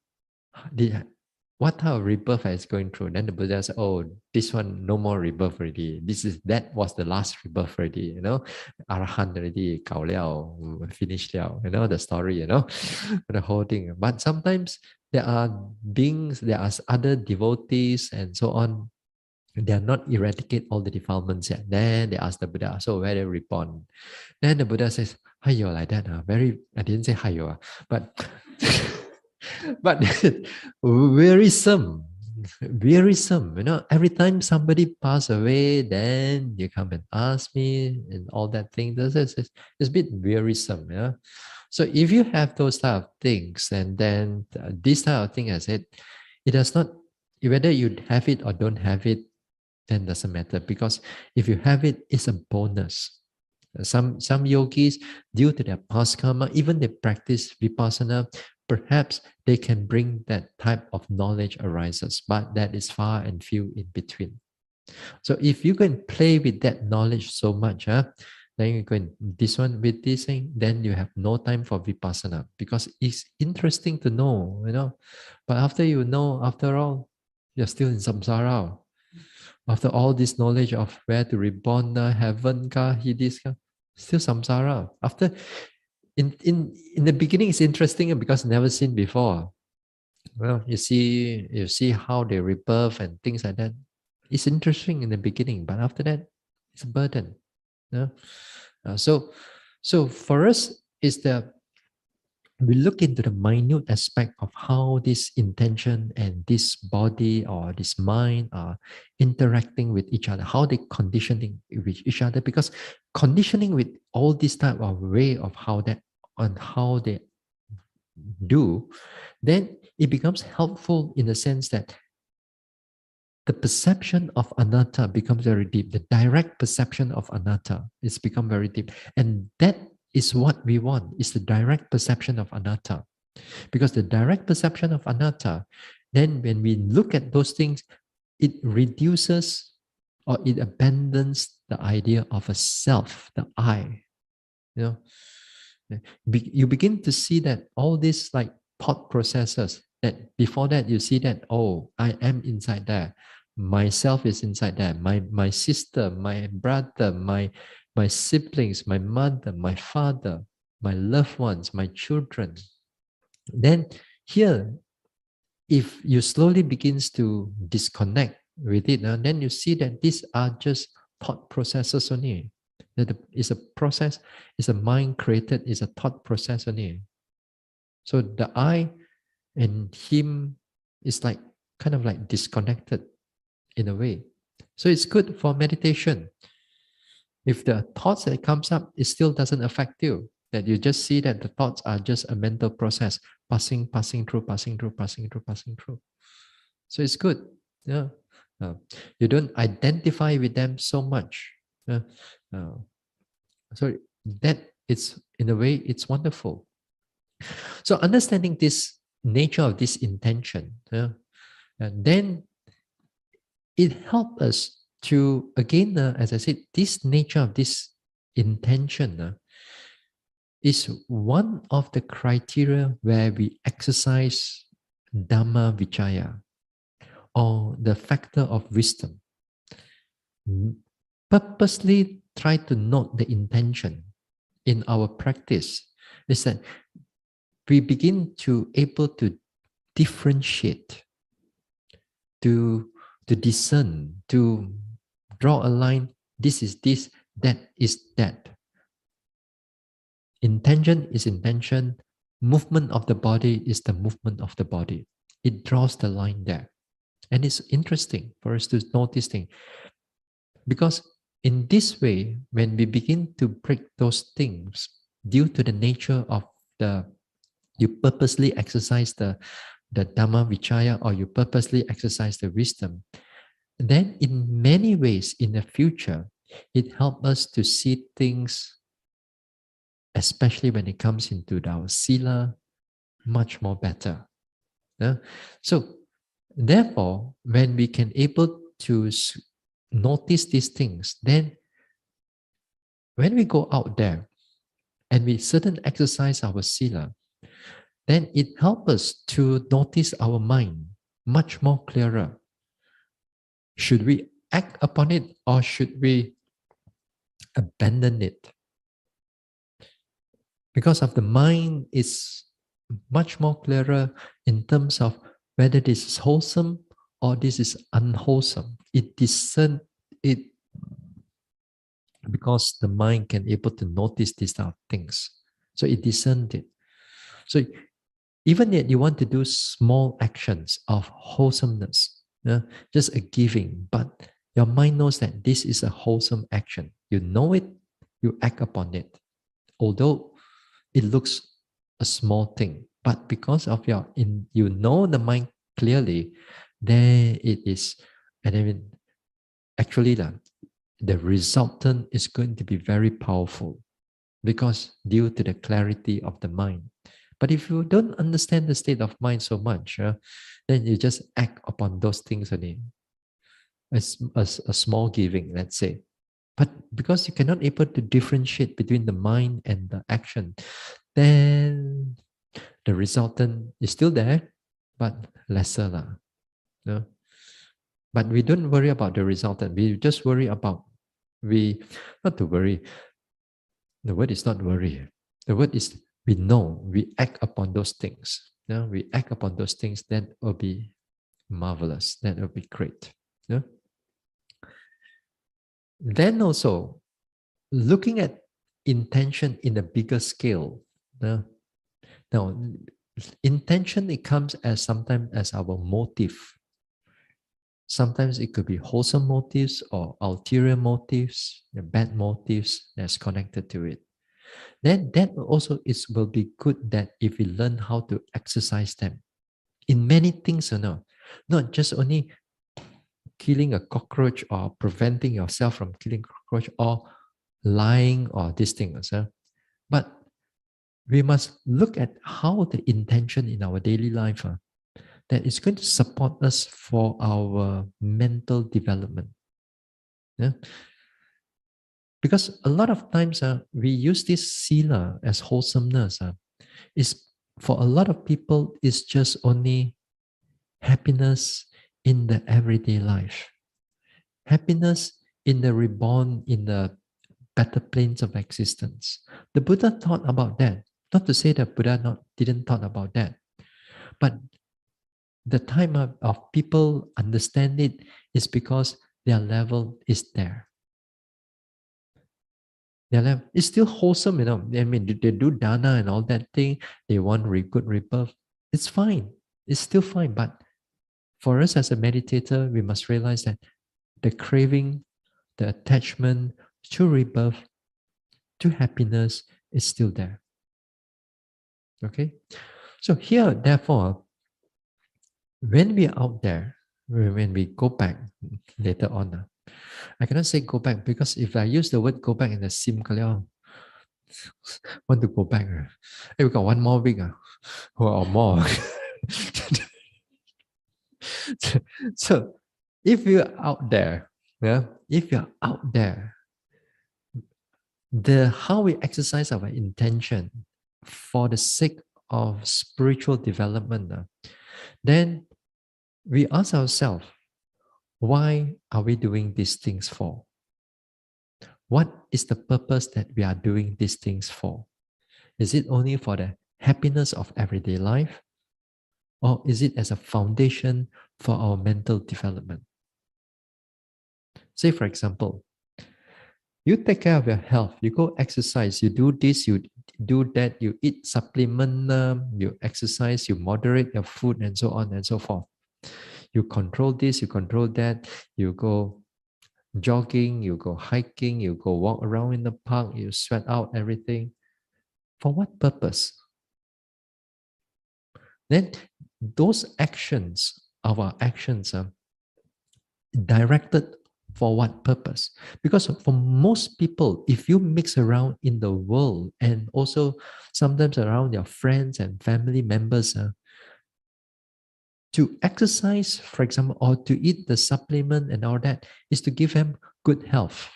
what type of rebirth is going through? Then the Buddha said, oh, this one no more rebirth already. That was the last rebirth already, Arahant already, gao liao, finished liao, the story, the whole thing. But sometimes there are beings, there are other devotees and so on. They are not eradicate all the defilements yet. Then they ask the Buddha, so where they reborn? Then the Buddha says, Hayo, like that. I didn't say Hayo, but but wearisome, wearisome. Every time somebody pass away, then you come and ask me and all that thing. It's a bit wearisome, So if you have those type of things, and then this type of thing, I said, it does not, whether you have it or don't have it, then doesn't matter, because if you have it, it's a bonus. Some yogis, due to their past karma, even they practice vipassana, perhaps they can bring that type of knowledge arises, but that is far and few in between. So if you can play with that knowledge so much, then you can this one with this thing, then you have no time for vipassana, because it's interesting to know, But after you know, after all, you're still in samsara. After all this knowledge of where to reborn, heaven, Hades, still samsara. After in the beginning, it's interesting because never seen before. Well, you see how they rebirth and things like that. It's interesting in the beginning, but after that, it's a burden. So for us, is the we look into the minute aspect of how this intention and this body or this mind are interacting with each other, how they conditioning with each other, because conditioning with all this type of way of how they do, then it becomes helpful in the sense that the perception of anatta becomes very deep. The direct perception of anatta is become very deep. And that is what we want, is the direct perception of anatta. Because the direct perception of anatta, then when we look at those things, it reduces or it abandons the idea of a self, the I. You begin to see that all these like thought processes, that before that you see that, oh, I am inside there, myself is inside there, my sister, my brother, my siblings, my mother, my father, my loved ones, my children. Then here, if you slowly begins to disconnect with it, then you see that these are just thought processes only. That it's a process, it's a mind created, it's a thought process only. So the I and him is like kind of like disconnected in a way. So it's good for meditation. If the thoughts that comes up, it still doesn't affect you. That you just see that the thoughts are just a mental process, passing through. So it's good. Yeah. You don't identify with them so much. So that it's, in a way, it's wonderful. So understanding this nature of this intention, and then it helps us to, again, as I said, this nature of this intention is one of the criteria where we exercise Dhamma Vichaya, or the factor of wisdom. Purposely try to note the intention in our practice, is that we begin to able to differentiate, to discern, to draw a line. This is this, that is that. Intention is intention. Movement of the body is the movement of the body. It draws the line there. And it's interesting for us to notice things. Because in this way, when we begin to break those things, due to the nature of you purposely exercise the Dhamma Vichaya, or you purposely exercise the wisdom, then in many ways in the future, it helps us to see things, especially when it comes into our Sīla, much more better. So Therefore, when we can able to notice these things, then when we go out there and we certain exercise our Sīla, then it helps us to notice our mind much more clearer. Should we act upon it or should we abandon it? Because of the mind is much more clearer in terms of whether this is wholesome or this is unwholesome. It discern it because the mind can able to notice these type of things. So it discerned it. So even yet you want to do small actions of wholesomeness, just a giving, but your mind knows that this is a wholesome action. You know it, you act upon it. Although it looks a small thing, but because of you know the mind clearly, then it is, and I mean, actually the resultant is going to be very powerful because due to the clarity of the mind. But if you don't understand the state of mind so much, then you just act upon those things only. As a small giving, let's say. But because you cannot able to differentiate between the mind and the action, then the resultant is still there, but lesser lah. No? But we don't worry about the resultant. We just worry about not to worry. The word is not worry. The word is we know, we act upon those things. We act upon those things, that will be marvelous. That will be great. Then also, looking at intention in a bigger scale. Now, intention, it comes as sometimes as our motive. Sometimes it could be wholesome motives or ulterior motives, the bad motives that's connected to it. Then that also will be good that if we learn how to exercise them in many things, not just only killing a cockroach or preventing yourself from killing cockroach or lying or these things. But we must look at how the intention in our daily life that is going to support us for our mental development. Because a lot of times we use this Sīla as wholesomeness. Is for a lot of people, it's just only happiness in the everyday life. Happiness in the reborn, in the better planes of existence. The Buddha thought about that. Not to say that Buddha didn't thought about that. But the time of people understand it is because their level is there. Their level is still wholesome, I mean, they do dana and all that thing. They want good rebirth. It's fine. It's still fine. But for us as a meditator, we must realize that the craving, the attachment to rebirth, to happiness is still there. Okay? So here, therefore, when we are out there, when we go back later on, I cannot say go back because if I use the word go back in the sim kaliao, want to go back. Hey, we got one more week or more. So if you're out there, if you're out there, how we exercise our intention for the sake of spiritual development, then we ask ourselves, why are we doing these things for? What is the purpose that we are doing these things for? Is it only for the happiness of everyday life? Or is it as a foundation for our mental development? Say, for example, you take care of your health, you go exercise, you do this, you do that, you eat supplement, you exercise, you moderate your food, and so on and so forth. You control this, you control that, you go jogging, you go hiking, you go walk around in the park, you sweat out everything. For what purpose? Then those actions, our actions, are directed for what purpose? Because for most people, if you mix around in the world and also sometimes around your friends and family members, To exercise, for example, or to eat the supplement and all that is to give them good health.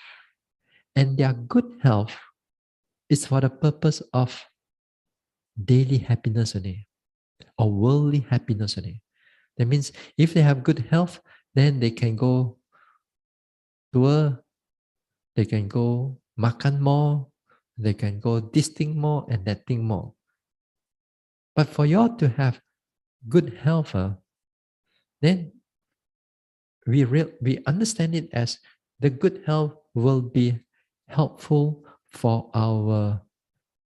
And their good health is for the purpose of daily happiness only, or worldly happiness only. That means if they have good health, then they can go tour, they can go makan more, they can go this thing more and that thing more. But for you all to have good health, then we understand it as the good health will be helpful for our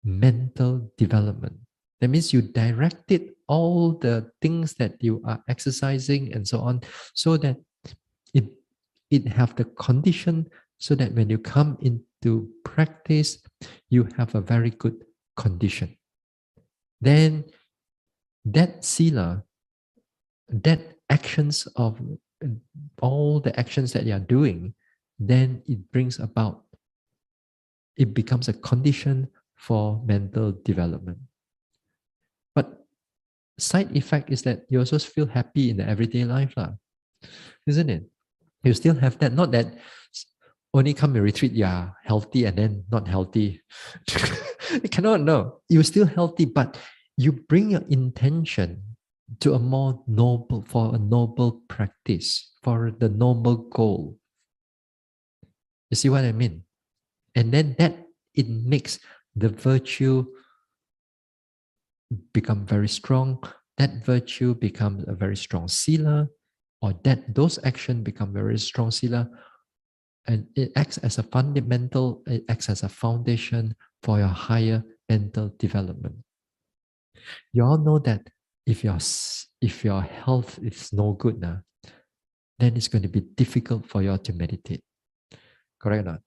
mental development. That means you directed all the things that you are exercising and so on, so that it it have the condition so that when you come into practice, you have a very good condition. Then that sila, that actions of all the actions that you are doing, then it brings about, it becomes a condition for mental development. But side effect is that you also feel happy in the everyday life, isn't it? You still have that, not that only come and retreat, yeah, healthy and then not healthy. You cannot know. You're still healthy, but you bring your intention to a more noble, for a noble practice, for the noble goal. You see what I mean? And then that it makes the virtue become very strong. That virtue becomes a very strong sila, or that those actions become very strong sila, and it acts as a fundamental, it acts as a foundation for your higher mental development. You all know that if your health is no good now, then it's going to be difficult for you all to meditate. Correct or not?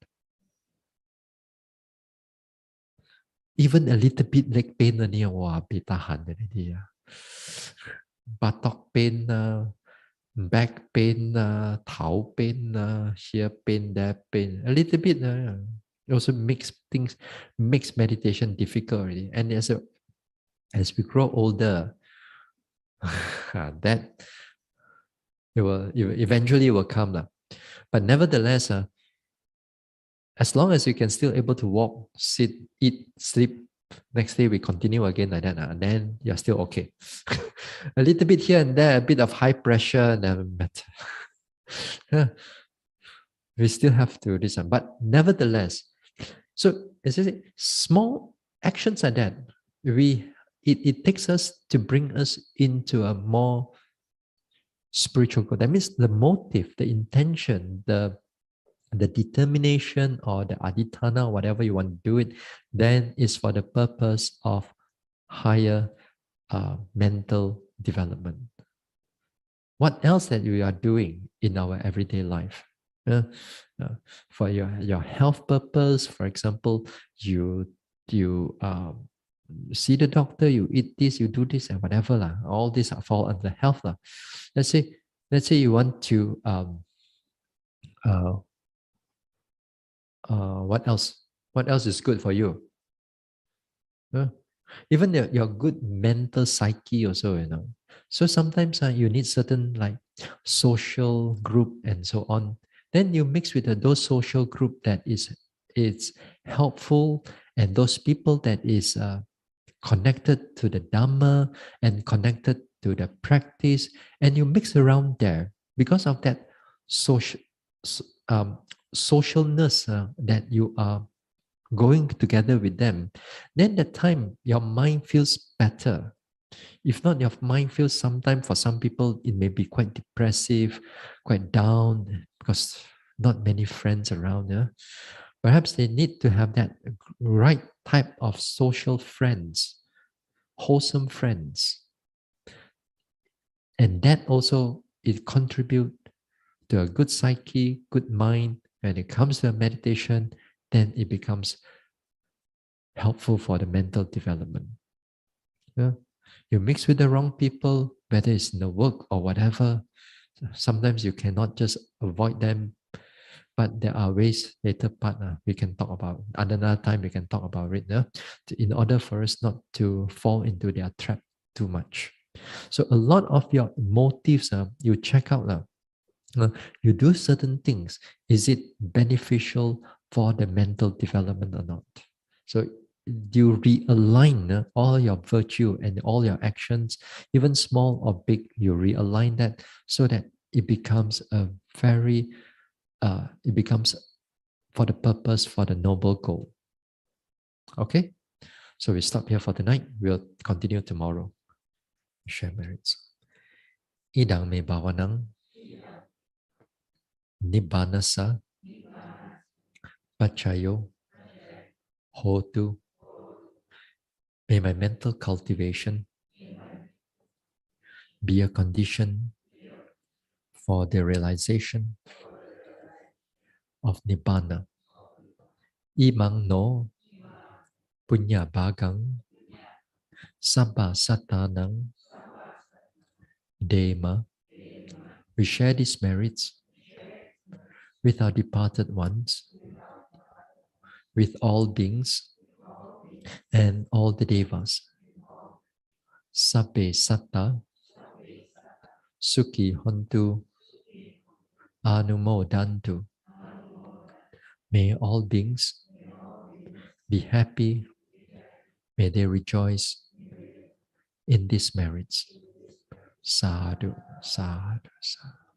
Even a little bit leg pain na niya, wow, tahan na niya. Buttock pain na, back pain na, thigh pain na, here pain, there pain. A little bit na. It also makes meditation difficult already. And as we grow older, that eventually will come. But nevertheless, as long as you can still able to walk, sit, eat, sleep, next day we continue again like that, and then you're still okay. A little bit here and there, a bit of high pressure, never matter. We still have to listen, but nevertheless, so as I say, small actions like that, it takes us to bring us into a more spiritual goal. That means the motive, the intention, the determination or the adhitthana, whatever you want to do it, then is for the purpose of higher mental development. What else that we are doing in our everyday life? For your health purpose, for example, you see the doctor, you eat this, you do this, and whatever all these fall under health Let's say you want to what else? What else is good for you? Even your good mental psyche also, So sometimes you need certain like social group and so on. Then you mix with those social group that it's helpful, and those people that is connected to the Dhamma and connected to the practice, and you mix around there because of that social socialness that you are going together with them. Then the time your mind feels better. If not, your mind feels sometimes, for some people it may be quite depressive, quite down, because not many friends around. Perhaps they need to have that right type of social friends, wholesome friends. And that also, it contribute to a good psyche, good mind. When it comes to a meditation, then it becomes helpful for the mental development. You mix with the wrong people, whether it's in the work or whatever. Sometimes you cannot just avoid them, but there are ways later part we can talk about. Another time we can talk about it in order for us not to fall into their trap too much. So a lot of your motives, you check out now. You do certain things. Is it beneficial for the mental development or not? So you realign all your virtue and all your actions, even small or big, you realign that so that it becomes a very, it becomes for the purpose, for the noble goal. Okay? So we stop here for tonight. We'll continue tomorrow. Share merits. Idang me bawanang nibbanasa pachayo hotu. May my mental cultivation be a condition for the realization of Nibbana. Imang no punya bagang sabba satanang dema. We share these merits with our departed ones, with all beings and all the devas. Sabbe satta sukhi hontu anumodantu. May all beings be happy. May they rejoice in these merits. Sadhu, sadhu, sadhu.